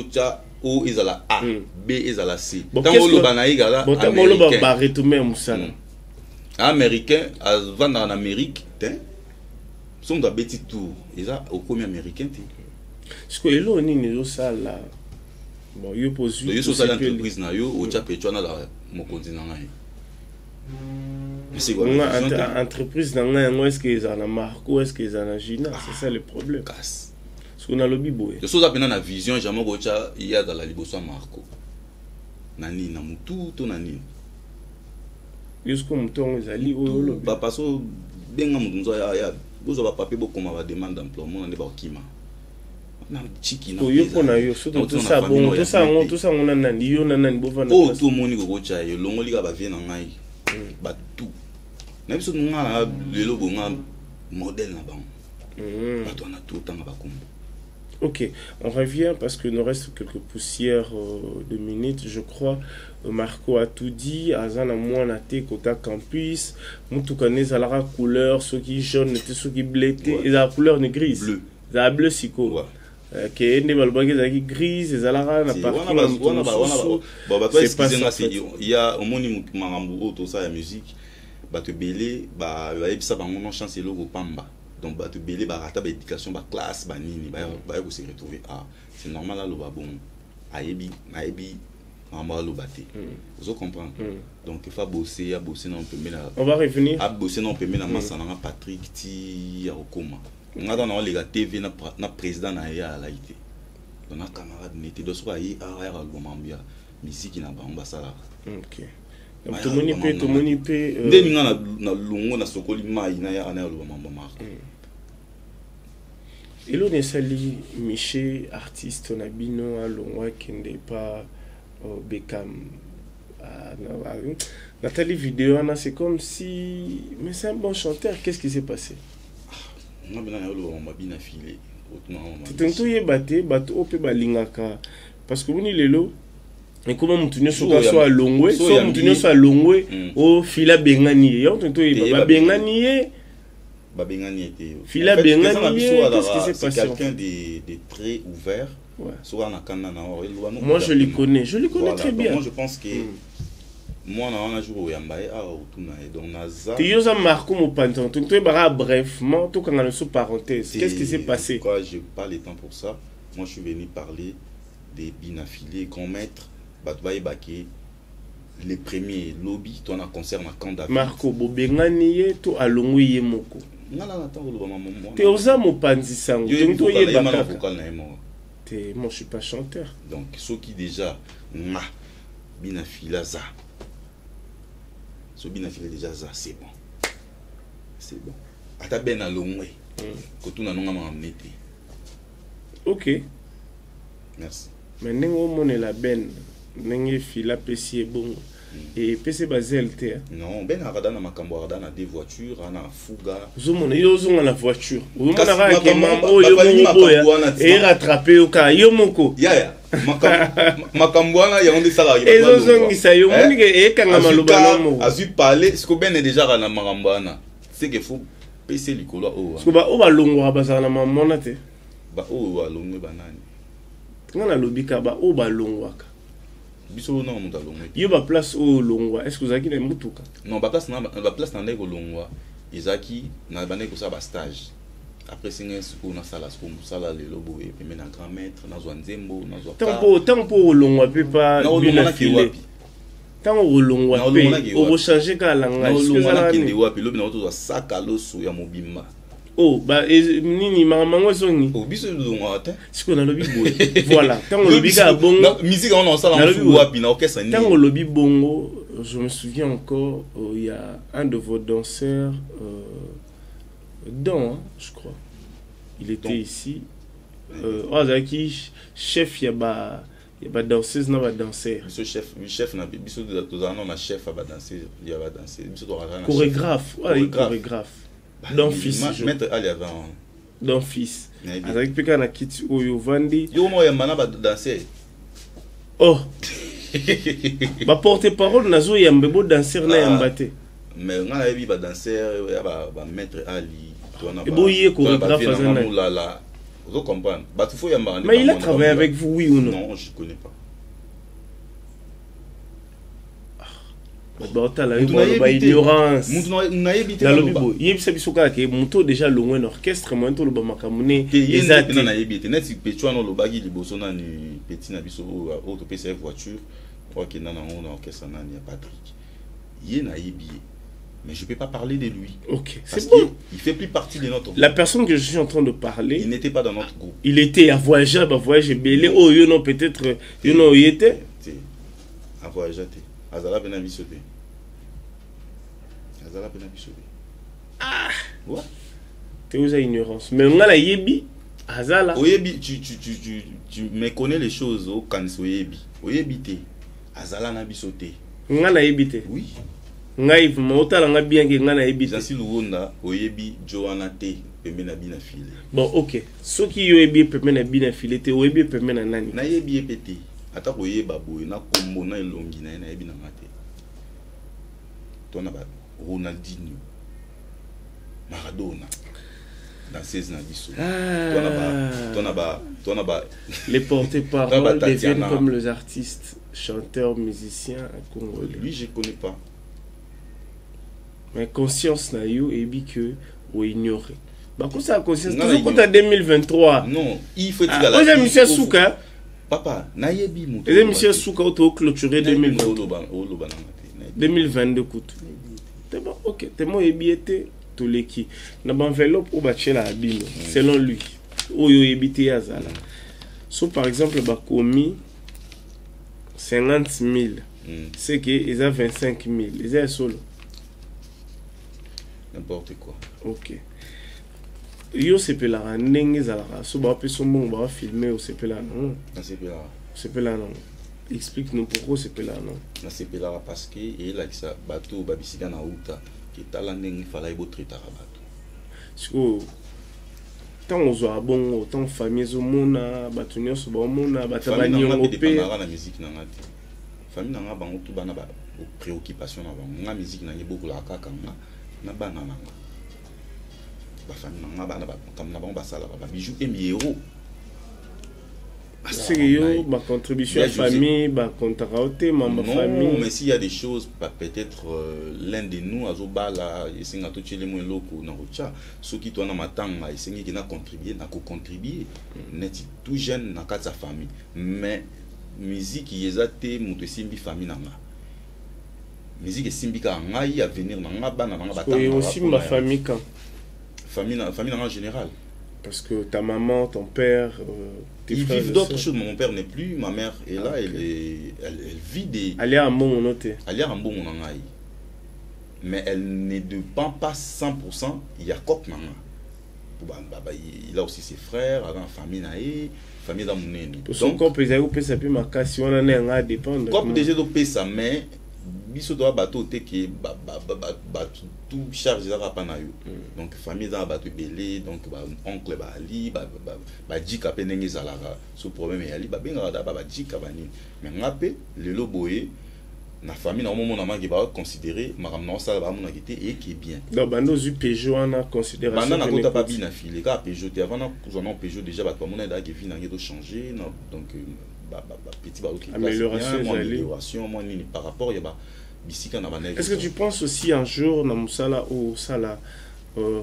cha o ezala A, B ezala C. Tant lo banaïga là. Bon tant lo ba retomber musala. Américain vendre en Amérique, sont da petit tour. Ils a au premier américain. Ce que elo ni nezo sala. Bon, yo pose yo so sala entreprise na yo o cha pecho na la mokonzi na ngai. C'est quoi entreprise na ngai ngo est-ce que ils en a Marco est-ce qu'ils en a Gina, c'est ça le problème. Casse. Parce qu'on a lobby boy. Yo so za pena na vision jamais go cha il y a dans la liboso Marco. Nani na mutu to nani. Yo ce comme ton ezali o lobby. Papa so benga mutu ya bozo ba papier bokoma ba demande d'emploi mon ne ba okima. Yo pona yo surtout tout ça bon tout ça on a nani yo nani bo vana oh tout moni go cha yo longo lika ba vie na ngai ba tout na biso nga lelo bonga modèle na bango ba to na tout temps ba kombo. Ok, on revient parce qu'il nous reste quelques poussières de minutes, je crois. Marco a tout dit. Azana moi na te kota campus. Mutukane zalara couleur, ceux qui jaune, ceux qui bleu, et la couleur ne grise. Bleu. La bleu siko. Que ne balbagi zaki grise, zalara na partout. C'est pas ça. Il y a au moni marambo tout ça la musique. Ba te belé, ba ebisa bango non chance logo pamba. Donc ba te belé ba rata ba éducation ba classe ba nini ba ko se retrouver ah c'est normal là lo ba bon ayebi mama lo baté vous comprenez donc il faut bosser non peut mettre on va revenir à bosser non peut mettre na masana Patrick ti ya okoma on a dans les TV na président na ya la ité on a camarade n'était de soit yi a ya lo mambia musique na ba on ba sala OK tomoni pe ndeni nga na lungo na sokoli mai na ya ana lo mamba marque Elo Nesali Miché artiste na bino alongwa kende pa Beckham Nathalie vidéo c'est comme si mais c'est un bon chanteur, qu'est-ce qui s'est passé? Moi bena lo mamba bina filé tento yebate bato ope balingaka parce que boni lelo et comment mutunyo soka so alongwe so mutunyo so alongwe o fila bengani yo tento yeba bengani Babengani était. Fila Bengani, qu'est-ce qui s'est passé? C'est quelqu'un de très ouvert. Ouais. Moi, je le connais. Je le connais voilà, très bien. Moi, je pense que moi, on a joué au Yambaye à Outunae. Donc, Naza. Tu as marqué mon pantalon. Tu as brefement, tout quand on a sous parenthèse. Qu'est-ce qui s'est passé? Pourquoi je n'ai pas le temps pour ça? Moi, je suis venu parler des binafilés qu'on mettre Batbaye Baké. Les premiers lobbies, tu en as concerne à Kanda. Marco, Bobengani, tu as l'ongouye moko. Non, attends, tu as mon panzisango. Moi, je suis pas chanteur. Donc, ceux qui déjà, binafila za. Ceux binafila déjà za, c'est bon. C'est bon. Ata ben à l'ongouye. Quand tu n'as pas amené. Ok. Merci. Mais n'engo la ben. N'engue fila pesi bon. Et PC bazelte. Non, ben arada na makambo arada na des voitures, na fuga. Zomona yo zonga na voiture. Zomona ra ke mambo yo boya. Et rattraper au ka yo moko. Ya. Makambo na ya onde sala. Et zo zongi sa yo moni ke e kanga maloba no. Azu parler, ce que ben est déjà na makambo na. C'est que faut PC likolo o. Ce que ba o ba longwa ba za na mamona te. Ba o ba longwe banani. Ngana lobika ba o ba longwa ka. Biso non mon talon. Yo ba place au longwa. Est-ce que vous avez une mutuka? Non, ba place na ndeko longwa. Izaki na bane ko sa ba stage. Après c'est un scout na sala scout sala le lobo et puis na grand maître na zo nzembo na zo. Tant pour longwa pe pas bien filé. Tant au longwa pe o changer ka langa. Est-ce que ça na kende wapi lobi na to saka loso ya mobimba. Oh, bah, nini, maman, songi. Oh, biso longwa te. Ce qu'on a lobby boy. Voilà. Tant on lobby ka bongo. Musique on en sala en wapi na orchestre ni. Tant on lobby bongo, je me souviens encore, il y a un de vos danseurs, je crois. Il était ici. Zaki, chef, il y a ba danseuse, non, ba danseur. Biso chef na biso de tozana na chef ba danser, il y a ba danser. Biso to ra na chorégraphe. Chorégraphe. Don fils. Maître Ali avant. Don fils. Avec Peka na kiti oyo vandi. Yo mo yamba na ba danser. Oh. Ba porte-parole nazo yamba bo danser na yamba te. Mais on a vu ba danser ba maître Ali. Et bo yé chorégraphe azana. Vous comprenez? Bah tu faut yamba. Mais il a travaillé avec vous, oui ou non? Non, je connais pas. Ignorance. Dans le bibo, il y a que monto déjà loin orchestre, moi tout le bamakamune. Exact. Na yebite net si petwa no lobagi liboso na ni petit na biso auto PC voiture, crois que na on orchestre na ni Patrick. Il na yebi. Mais je peux pas parler de lui. OK, c'est bon. Il fait plus partie de notre groupe. La personne que je suis en train de parler, il n'était pas dans notre groupe. Il était à voyager, belé. Oh, you know peut-être, you know il était à voyager. Azala bena bisote. Azala bena bisote. Ah. Ouais. Tu es ignorance. Mais on a la yebi. Azala. Oyebi, tu me connais les choses au kanso yebi. Oyebi te. Azala na bisote. On a la yebi te. Oui. Ngai mota la bien que ngana yebi te. Zasi luonda oyebi Joana te pembe na bina file. Bon, OK. Ce qui yebi pembe na bina file te oyebi pembe na nani? Na yebi epete. Ata koyeba boye na kombo na elongi na yebi na mate. Tona ba Ronaldinho, Maradona, danseuse na biso. Tona ba les porte-parole deviennent comme les artistes, chanteurs, musiciens congolais. Lui je connais pas. Mais conscience na yo ebi que ou ignorer. Bah quoi ça conscience toujours quand en 2023. Non, il faut dire la. Moi j'ai monsieur Souka. Papa, na yebi mo. Et monsieur Souka auto clôturer 2022. 2022 coûte. C'est bon, OK. T'es moi ebiete to leki. Na ba enveloppe ou ba chela abino selon lui. Oyo ebite yazala. So par exemple ba komi 50 000. C'est que ils a 25 000. Ils a solo. N'importe quoi. OK. Yo sepela ndenge zalaka. So ba peso mo ba filmer au sepela non. Sepela non. Explique-nous pourquoi c'est là non. C'est là parce que il a ça bateau babisika na uta qui talendeng fallait beau traiter bateau. Parce que tant on soit bon tant famille zo mona bato nyonso ba mona batabani ngopé na musique na ngati. Famille na bango tout bana ba préoccupation na bango. Na musique na beaucoup la kaka na bana na. famille na ba comme na ba basala ba bijou et héros. C'est que ma contribution à la famille, ma contrainte, ma famille. Non, mais s'il y a des choses, peut-être l'un de nous, Azobala, il s'est tout chez les moins locaux, ceux qui tournent en matin, il s'est qui n'a contribué, n'a contribué, n'est tout jeune dans sa famille. Mais musique, il y a des mots simbi famille nanga. Musique est simbi ka ngai à venir nanga ba nanga ba. Et aussi ma famille quand. Famille en général. Parce que ta maman, ton père, ils vivent d'autres choses. Mon père n'est plus, ma mère est là, okay. elle vit des... Elle est un bon noté. Elle est un bon nangaï. Mais elle ne dépend pas 100%. Il y a Kop Nanga. Il a aussi ses frères, il a une famille naïe, famille d'amounène. Pour son corps, il a eu sa plus ma casse, si on en est un dépendre. Kop déjà de sa main, biso doit bateau te qui tout charge là pas na yo. Donc famille dans bateau belé, donc oncle ba ali ba djika pe ndenge zalara sous problème ya ali ba benga da ba djika bani. Mais ngapé le loboé na famille na moment na mangi ba considérer maram na ça ba mona kité et qui est bien. Donc bando zu Peugeot na considération. Banda na kota pa bien filé ka Peugeot te avant na kuzana Peugeot déjà ba mona da ki vina ngedo changer donc petit amélioration par rapport à est-ce que tu penses aussi un jour dans Moussala ou Sala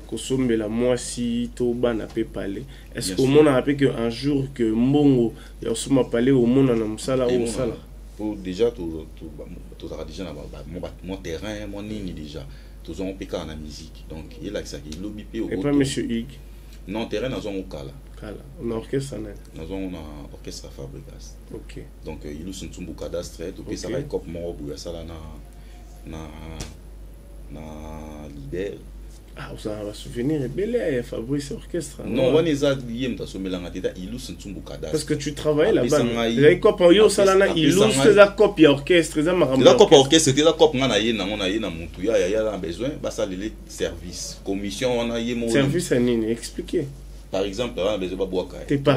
Kosombe la moi si Toba n'a pas parlé est-ce qu'au monde a rappelé qu'un jour que Mbongo y a aussi parlé au monde dans Moussala ou Sala pour déjà tout déjà mon terrain mon nini déjà tous ont pété en musique donc il a ça qui lobby et pas monsieur Hig non terrain dans un Kala on a orchestre dans un orchestre Fabrikas. OK. Donc il nous sommes cadastre et puis ça va cop mon bout ça là na leader. Ah vous avez souvenir belé Fabrice orchestre. Non, on est lié m'ta somelanga teta il nous sommes cadastre. Parce que tu travailles là-bas. Les cop yo ça là il nous la copie orchestre ça m'a la copie orchestre c'était la copie na yé na mutu ya besoin ba ça les service commission on a yé mon service à nini expliquer. Par exemple, par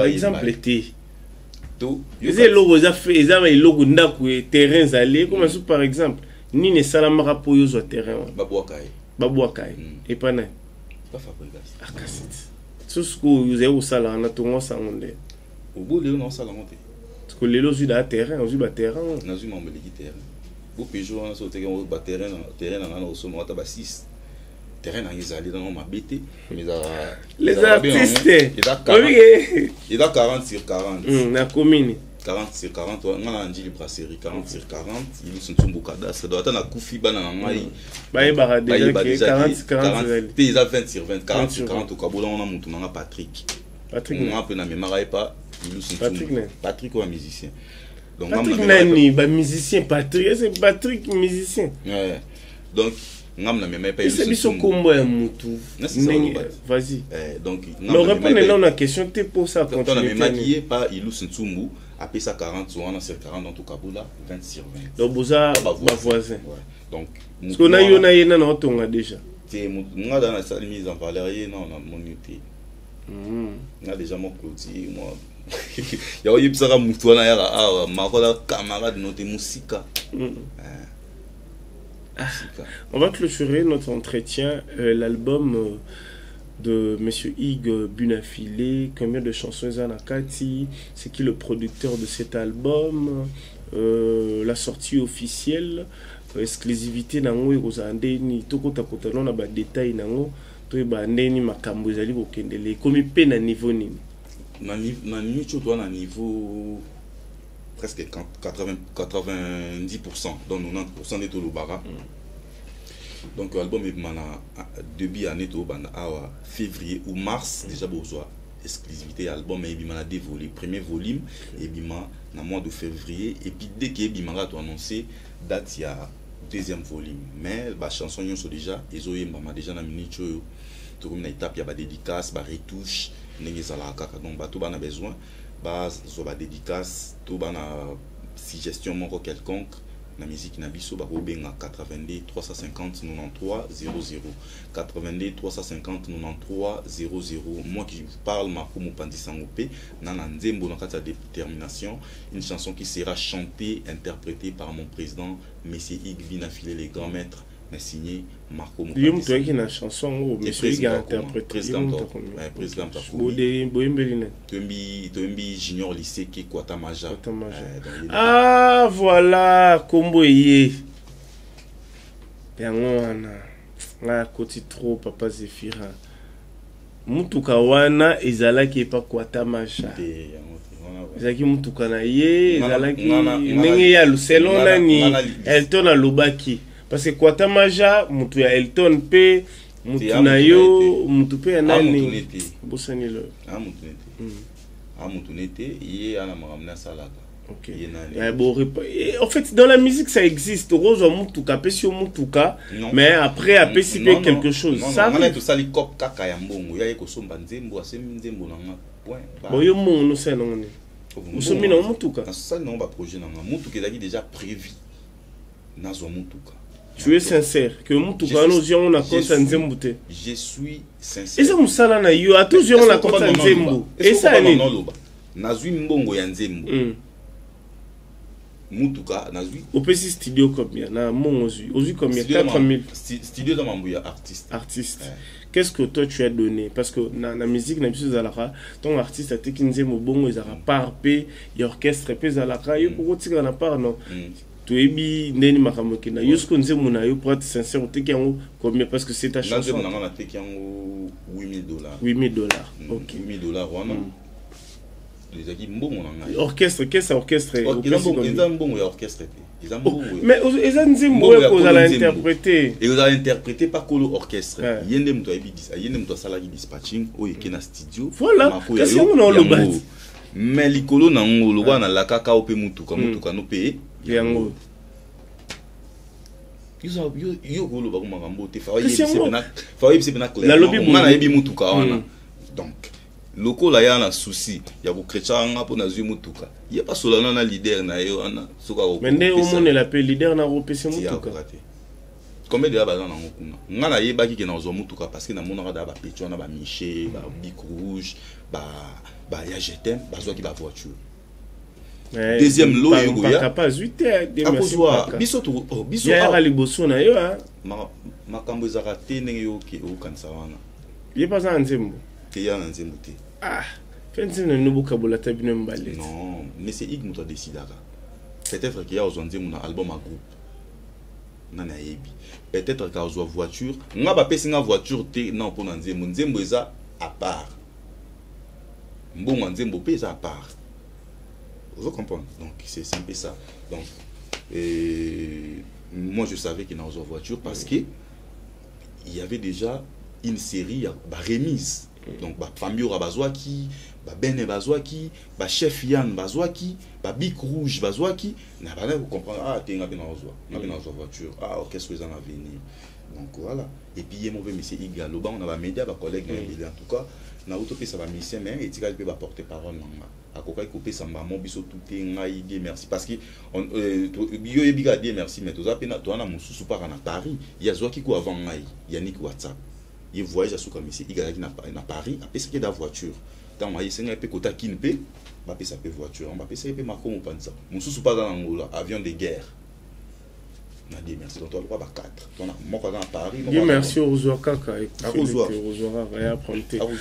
exemple, les logos fait les logos ndaku terrains allés comme par exemple ni ne salamara pour yo terrain babouakai et pas na pas Fabrikas ah cassette tout ce que vous avez au sala na tongo sangonde au bout de non sala monter parce que les logos da terrain on ba terrain na zu mameli terrain bu Peugeot na so terrain ba terrain na au somo ta ba 6 terrain dans les allées dans ma BT les artistes il a 40 sur 40 na commune 40 sur 40 on a un deal brasserie 40 sur 40 ils sont tous bokada ça doit être na kufi bana ngai ba déjà 40 40 ils a 20 sur 20 40 sur 40 au kabola on a mutu na Patrick on a peu na mémoire pas ils sont Patrick ou un musicien donc Patrick nani ba musicien Patrick c'est Patrick musicien ouais donc ngam na même pas c'est biso kombo ya mutu vas-y donc non répondez là la question t'es pour ça continuer on a même maquillé pas Ilou Sentsumbu après ça 40 sur on a 40 dans tout Kaboula 20 sur 20 donc boza ba voisin donc parce qu'on a yona yena na otonga déjà c'est moi dans la salle mise en valeur non on a monité on a déjà mon clôture moi ya oyi psaka mutu na ya makola camarade noté musika. On va clôturer notre entretien. L'album de Monsieur Hig Bunafilé, combien de chansons il y a Kati, c'est qui le producteur de cet album, la sortie officielle, exclusivité nango ekozandeni toko takotana na ba détails nango to ba ndeni makambo ezali kokendele komi pe na niveau nini na niveau na niveau presque 90% dans 90% de tout le bara. Donc l'album est début année tout février ou mars déjà besoin exclusivité album et bimana deux volumes premier volume et bima na mois de février et puis dès que bimana a annoncé date il y a deuxième volume mais ba chanson yo sont déjà ezoye mama déjà na minute tout comme na étape il y a ba dédicace ba retouche ndenge zala kaka donc ba tout ba na besoin ba zo ba dédicace tout ba na suggestion moko quelconque la musique na biso ba robenga 82 350 93 00 82 350 93 00 moi qui vous parle Marco Mopandisangope nana nzembo na kata détermination une chanson qui sera chantée interprétée par mon président Monsieur Hig Bunafilé les grands maîtres mais signé Marco Mopatisa. Il y a une chanson mais celui qui a interprété président Tombi Junior lycée qui Kwatamaja. Ah voilà combo yé yango wana koti trop papa Zefira mutuka wana ezalaki pa Kwatamaja ezalaki mutuka na ye ezalaki ndenge ya selon nani Elton alobaki parce que Kwatamaja mutu ya Elton pe mutu na yo mutu pe ya nani bosani lo mutu nete ye ana makamna salaka. Ok. En fait, dans la musique, ça existe. Rose Mutuka, Pesio Mutuka, mais après, à PCP quelque chose. Ça va. Tout ça, les cop kaka yambongo. Il y a que son banzembo, asemzembo nanga. Point. Bon, yo mon nous c'est non. Nous sommes dans Mutuka. Ça non, ba projet nanga. Mutuka est déjà prévu. Nazo Mutuka. Tu es sincère que Mutuka nous on a compte nzembo te. Je suis sincère. Et ça musala na yo, à toujours on a compte nzembo. Et ça ni. Nazui mbongo ya nzembo. Mutuka nazui au petit studio combien na mon ozu combien 4000 studio dans Mambuya artiste qu'est-ce que toi tu as donné parce que na musique na biso zalaka ton artiste a tekinze mo bongo ezaka par p y orchestre pe zalaka yo ko tika na par non to ebi ndeni makambo kina yo sko nze mona yo pour être sincère te kiango combien parce que c'est ta chanson na nga na te kiango $8,000 OK $8,000 wana les équipes mbongo nanga orchestre qu'est-ce orchestre orchestre mais ils ont nzembo ko za la interpréter et vous allez interpréter pas que l'orchestre yende mto ibidisa yende mto sala ki dispatching o ekena studio voilà qu'est-ce qu'on a le bat mais likolo na ngolo wana la kaka ope mutuka no pe yango yo golo ba ko makambo te fa yebise na clair la lobby na yebi mutuka wana donc loko la ya na souci ya ko krecha nga po na zui mutuka ya pas solana na leader na yo ana soka ko mais ndé au monde la pe leader na repese mutuka combien de la bazana ngokuna nga na yeba ki ke na zo mutuka parce que na mona da ba pecho na ba miché ba bic rouge ba ya jetem ba zo ki ba voiture deuxième lot yo ya pas 8 de biso to biso ya ali boso na yo makambo ezaka te ndenge yo ke o kanisa wana ye pas ça nzembo te ya nzembo te fenzi na nubuka bolata bino mbale non mais c'est Ig muto décidaka peut-être qu'il y a aux nzembo na album à groupe nana yebi peut-être qu'il y a voiture nga ba pesi nga voiture te non pour nzembo nzembo eza à part mbongo nzembo pe eza à part vous comprenez donc c'est un peu ça donc moi je savais qu'il y a une voiture parce que il y avait déjà une série bah remise donc bah famille Rabazwaki bah Bene Bazwaki bah chef Yann Bazwaki bah Bic Rouge Bazwaki n'a pas vous comprendre t'es nga bien en voiture qu'est-ce que vous en avez venir donc voilà et puis il y a mauvais monsieur Igalo bah on a ba média ba collègue en tout cas na utopie ça va musicien mais et tika peut ba porter parole nanga akoka couper ça mba mobiso tout est ngai dire merci parce que on bio e biga dire merci mais toza pena to na mususu para na Paris il y a Zwaki ko avant ngai Yannick WhatsApp il voyage à souka monsieur Igala na Paris après ce qui est da voiture tant moi il senga pe kota kinpe ba pe ça pe voiture on ba pe ça pe Marco Mopanza mususu pas dans Angola avion de guerre na dit merci donc toi ba 4 on a moko dans Paris dit merci aux Kaka et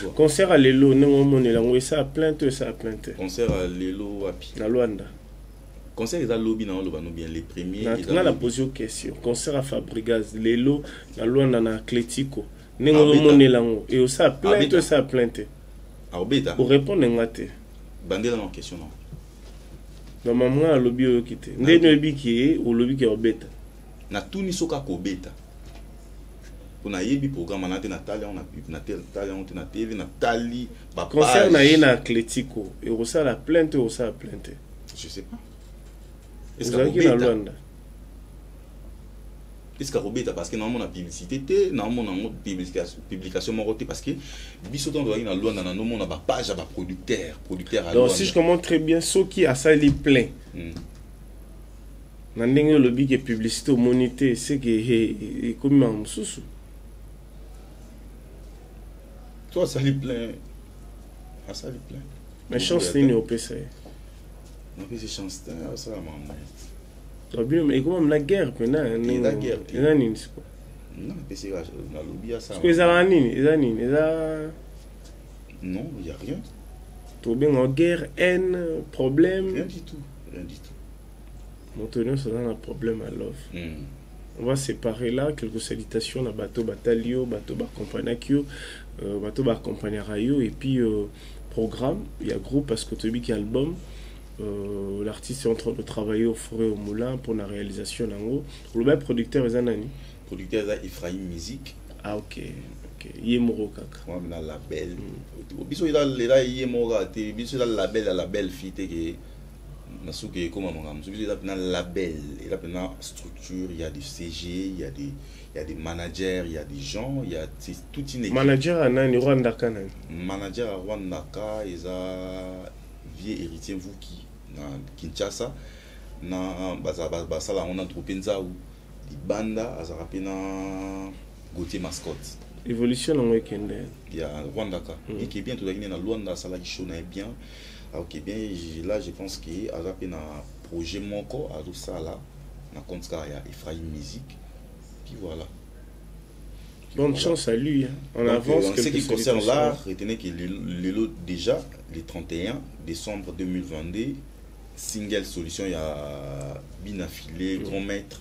aux concert à Lelo non monela ngo ça plainte concert à Lelo api na Luanda concert ils a lobby na loba no bien les premiers ils a la posé question concert à Fabregas Lelo na Luanda na Atletico nengo monela ngo et ça plainte Arbeta pour répondre ngate bandela na question non normalement à lobby yo kité ndeno ebiki au lobby ki obeta na tuni soka ko beta pona yebi programme na te Natalia on a na Natalia on te na TV Natali ba concert na yena Atletico et ça la plainte je sais pas est-ce que na Luanda est-ce que Robeta parce que normalement la publicité te normalement publication moroté parce que biso ton doit na Luanda na normalement na ba page ba producteur à donc si je comprends très bien ceux qui a ça les plein na ndenge le big et publicité au monité c'est que comme un sous toi ça les plein mais chance ni au PC non mais c'est chance ça maman toi bien mais comment la guerre maintenant la guerre Non, PC na lobby à ça. Parce que ça nini, non, il y a rien. Tout bien en guerre, haine, problème. Rien du tout, rien du tout. Montenegro c'est un problème à l'offre. On va séparer là quelques salutations à bateau batalio, bateau accompagnakio, bateau accompagnarayo et puis programme, il y a groupe parce que tu as album. L'artiste est en train de travailler au four et au moulin pour la réalisation en haut. Le même producteur est Zanani. Producteur est Ephraim Musique. Ah ok. Yemoro kaka. Moi na label. Biso il a Yemoro te biso il a label fite que na souke comme mon biso il a un label, il a une structure, il y a des CG, il y a des managers, il y a des gens, il y a toute une équipe. Manager à Nani Rwanda Kanan. Manager à Rwanda Ka, ils a vieux héritier Vuki na Kinshasa na basala on a trouvé nza ou di banda azarape na Gauthier Mascotte. Évolution en week-end. Il y a Rwanda Ka. Et qui est bien tout à l'heure dans Rwanda ça la qui show na bien. OK bien là je pense que azarape na projet moko à tout ça là na compte il y a Ephraim Musique. Puis voilà. Bonne chance à lui. Hein. On avance. En ce qui concerne l'art, retenez que déjà, le 31 décembre 2022, single solution, il y a Binafilé, Grand Maître,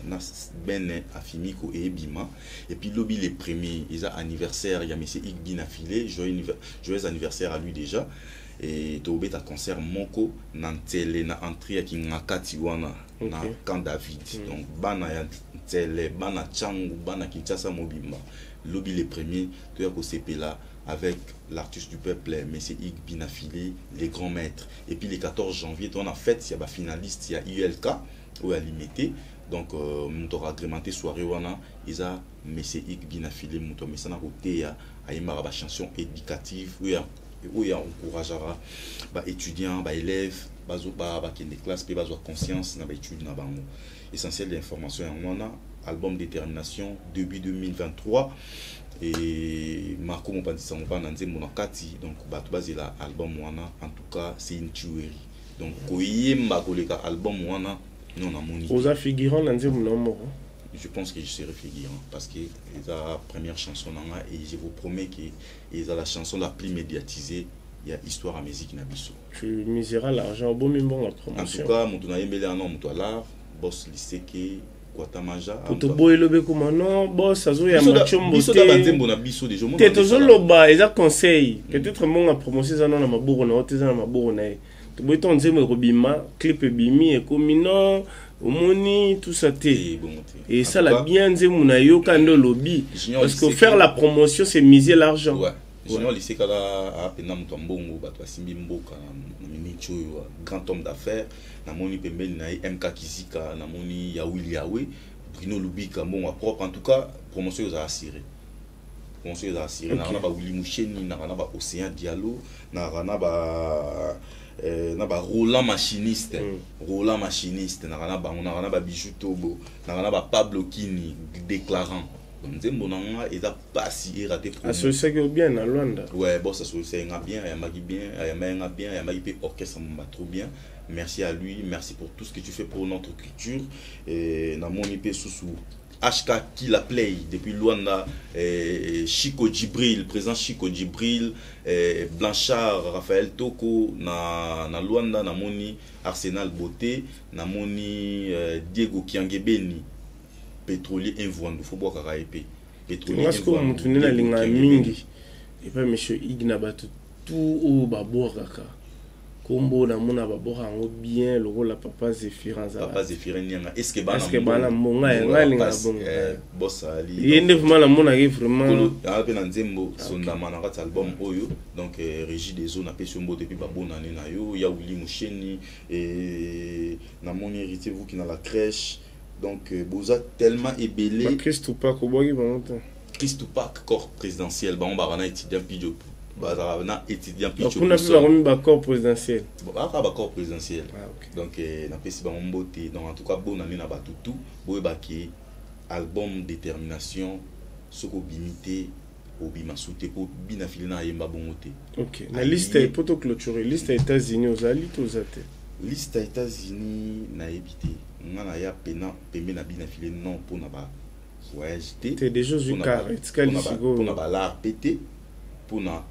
Ben Afimiko et Ebima. Et puis, lobby les premiers, ils ont anniversaire, il y a M. Ig Binafilé, joyeux anniversaire à lui déjà. Et tu as un concert Moko, Nantele, na entrée qui Ngakati wana, na Camp David. Donc, Bana Nantele, Bana Changu, Bana Kinshasa Mobimba. Lobby les premiers, tu as CP là avec l'artiste du peuple, M. Ig Binafilé, les grands maîtres. Et puis le 14 janvier, on a fait, il y a des finalistes, il y a ULK, ou à limité. Donc, nous avons agrémenté soirée, ils ont M. Ig Binafilé, nous avons mis ça dans côté, il y a une chanson éducative, où il y a encouragera les étudiants, les élèves, les classes, les conscience, les études. Essentiel d'information, on a album Détermination, début 2023. Et Marco Mopandisa Mopananze Monakati, donc basé là album Wana, en tout cas c'est une tuerie. Donc Koyemba Koleka album Wana, non a moni. Osa figurant Nanze Monamour. Je pense que je serai figurant parce que c'est la première chanson nanga et je vous promets que c'est la chanson la plus médiatisée. Il y a histoire à musique Nabiso. Tu miseras l'argent bon même bon la promotion. En tout cas, mon tournaille mêlé un nom mon l'art, boss lycée qui Guatamaja. Pour te boire le bec comme non, boss azo ya machombo. Biso da banzembo na biso déjà. T'es toujours loba, ils a conseil. Peut-être mon la promotion ça non na maboro na hôtel na maboro na. Tu bois ton nzembo robima, clip bimi et comme non. Omoni tout ça t'es et ça la bien dit mon ayo kando lobby parce que faire la promotion c'est miser l'argent. Ouais. Junior lycée kala a pena mutombongo bato asimbi mboka na minicho grand homme d'affaires na moni pembeli na MK Kizika na moni ya Willy Yawe Bruno Lubika bon propre en tout cas promotion aux assuré. Promotion aux assuré na ba Willy Moucheni na ba Océan Diallo na ba Roland machiniste na ba Bijou Tobo na ba Pablo Kini déclarant nzembo nanga eza pasi raté pour associé que bien na Luanda. Ouais bon ça associé bien ya magi ya magi pe orchestre m'a trop bien. Merci à lui, merci pour tout ce que tu fais pour notre culture et na moni pe sousou HK qui la play depuis Luanda, Chico Djibril, présent Chico Djibril, Blanchard, Raphaël Toko, na Luanda, na moni Arsenal Beauté, na moni Diego Kiangebeni, pétrolier Invoando, faut boire karaépé. Pétrolier Invoando. Parce que mon tourné la ligne mingi, et pas monsieur Ignaba tout au babouraka. Combo na mona babora ngo bien le rôle la papa Zéphirin za papa Zéphirin nyanga est-ce que bana monga ya linga bonga boss ali yende vraiment la mona vraiment a pe na nzembo sonda mana ka album oyo donc régie des zones apesio mbo depuis babona na yo ya Willy Moucheni et na mon héritier vous qui na la crèche donc boza tellement ébélé Christ ou pas ko bogi bonta Christ ou pas corps présidentiel ba on ba na étudiant pidio na étudiant picho on a vu ba corps présidentiel ba corps présidentiel donc na pesi ba mbote donc en tout cas bonne année na batutu boye ba ki album Détermination soko bimité obima souté pour binafili na yemba bongote. OK na liste pour to clôturer liste États-Unis aux ali to zate liste États-Unis na ebité ngana ya pena pembe na binafili non pour na ba voyage t'es déjà du car pour na l'art pété pour na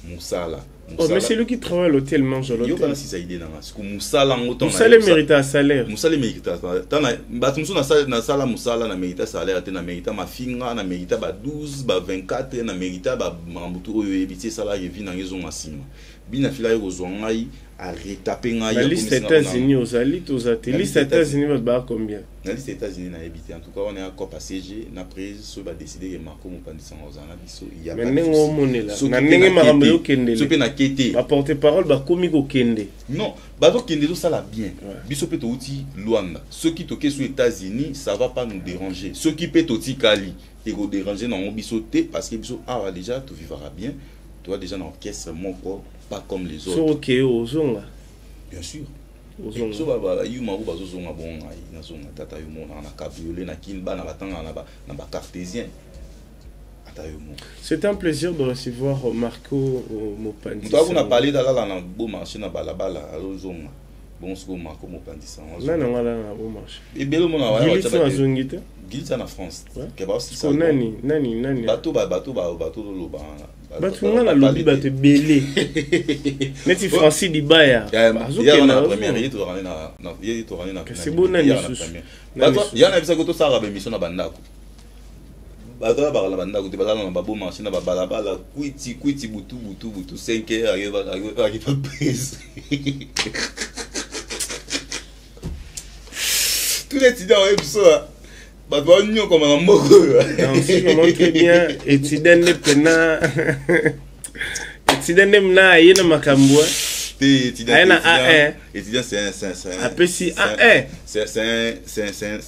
musala. Oh, mais c'est lui qui travaille à l'hôtel, mange à l'hôtel. Il y a si ça idée parce que musala ngoto musala mérite un salaire. Musala mérite un salaire. Tana batumuso na sala musala na mérite salaire, na mérite mafinga, na mérite ba 12, ba 24, na mérite ba mambutu oyo ebiti sala yevi na ngezo masima. Bina fila yo zongai a retaper ngai. La liste États-Unis aux alites aux ateliers. Liste États-Unis va ba combien? La liste États-Unis na ebiti en tout cas on est à COP CG na prise so ba décider que Marco Mopandisa ozana biso il y a pas. Mais ngo monela. Na ndenge makambo yo kende. So pe na kete. Ba porte-parole ba komi ko kende. Non, ba to kende to sala bien. Biso pe to uti Luanda. Ceux qui toquent aux États-Unis, ça va pas nous déranger. Ceux qui pe to ti Kali, et go déranger dans biso té parce que biso ah déjà tu vivras bien. Toi déjà dans l'orchestre mon corps pas comme les autres. So OK ozonga. Bien sûr. Ozonga. So ba yu maru bazozonga bon na zonga tata yu mona na cabriolet na kinba na batanga na ba cartésien. Ata yu mona. C'est un plaisir de recevoir Marco Mopandisa. Toi on a parlé d'ala na beau marché na balabala alozonga. Bon ce que Marco Mopandisa. Non non là na beau marché. Et belo mona wa wa zongita. Gilisa na France. Que ba aussi ça. Nani. Bateau lo ba. Bato nga na lobby bato belé. Neti Francis Dibaya. Ya na première yeto rani na. C'est bon na lisusu. Bato ya na bisa ko to sara ba mission na bandako. Bato ba la bandako te bazala na babo marché na balabala kwiti butu 5h arrive prise. Tous les étudiants ont eu ça. Bah, nous comme un mot. Si je montre très bien, étudiant de pena. Étudiant de mna, il y a un macamboua. Étudiant c'est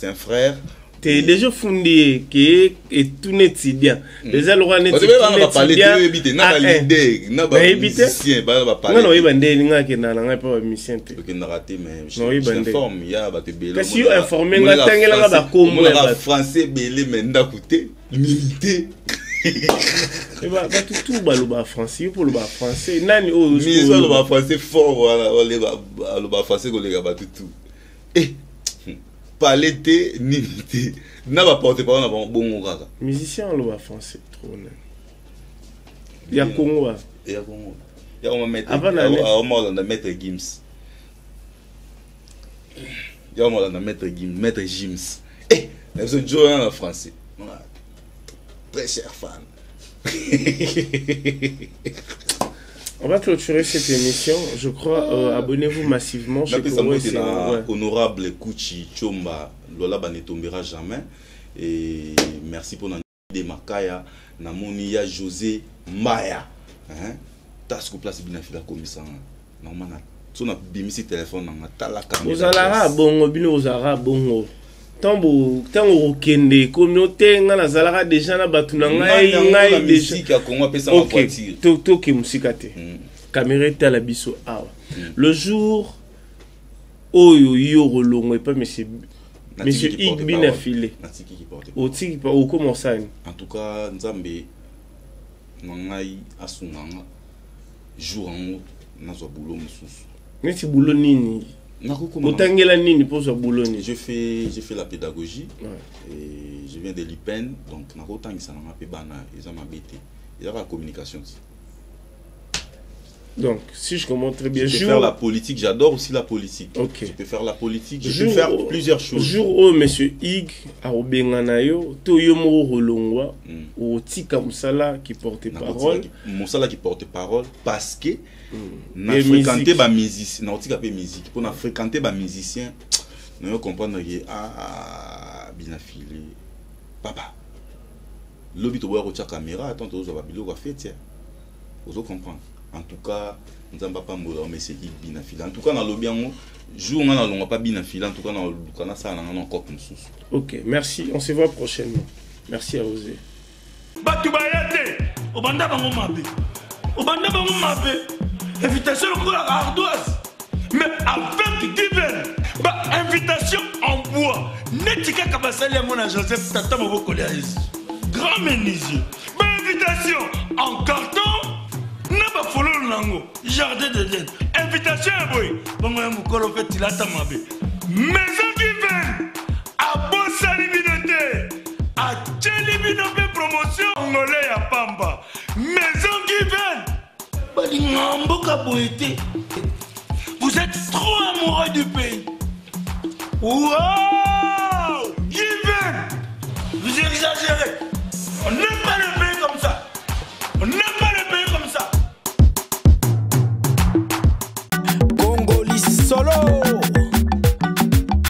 un frère. T'es déjà fondé qui est tout étudiant. Les allois n'est pas étudiant. Non, il va dire que n'a pas mission. Ok, n'a raté mais je informe, il y a bateau belé. Qu'est-ce que informé nga tangela nga ba Congo ba français belé mais ndakuté milité. Et bah tout ba français pour le ba français. Nani o mais ça le ba français fort voilà, le ba français ko le ga ba tout. Eh Palette nilité n'a pas porté parole na bon kaka musicien le ba français trop net ya Congo ya on mettre on va mettre Gims ya on va mettre Gims eh nous sommes joués en français très cher fan. On va clôturer cette émission. Je crois, abonnez-vous massivement. Honorable Kouchi Chomba, Lola ne tombera jamais. Et merci pour notre Makaya, Namonia José Maya. Tasco place bien fait la commission. Normalement, on a bimisi téléphone dans la caméra. Vous allez bon, bien aux arabes bon. Tango kende communauté ngana zalaka déjà na batuna ngai déjà Congo pesa ma voiture to ke musika te caméra ta la biso awa le jour oyo yo rolongo pas monsieur Igbina filé o tiki pa o comment ça en tout cas nzambe ngai asunganga jour en nazo boulot mususu neti boulot nini Otangela nini pour ce boulot? J'ai fait la pédagogie et je viens de l'IPEN donc nakotangisa na pe bana eza mabete il y a la communication. Donc si je comprends très bien, je peux faire la politique, j'adore aussi la politique. Okay. Je peux faire la politique, je peux faire plusieurs choses. Jour où monsieur Ig a obengana yo to yo mo rolongwa o tika musala qui porte parole. Musala qui porte parole parce que na fréquenter ba musicien, na otika pe musique pour na fréquenter ba musicien, nous comprendre que bien filé. Papa. Lobi to voir au caméra, attends to ba bilo ko fait vous comprendre. En tout cas, nous n'avons pas mourir, mais c'est bien filé. En tout cas, dans le bien, jour on n'a pas bien filé. En tout cas, dans le canal, ça on a encore une source. Ok, merci. On se voit prochainement. Merci à vous. Batu bayate, obanda bango mabe, invitation au ardoise, mais avec divers, invitation en bois. Netika kabasali à mon Joseph Tata Moboko grand menuisier, invitation en carton. N'a pas follow nango jardin de Eden invitation boy bongo ya mukolo fait tilata mabe maison qui vient à bon saliminoté à Vous êtes trop amoureux du pays. Wow! Given! Vous exagérez.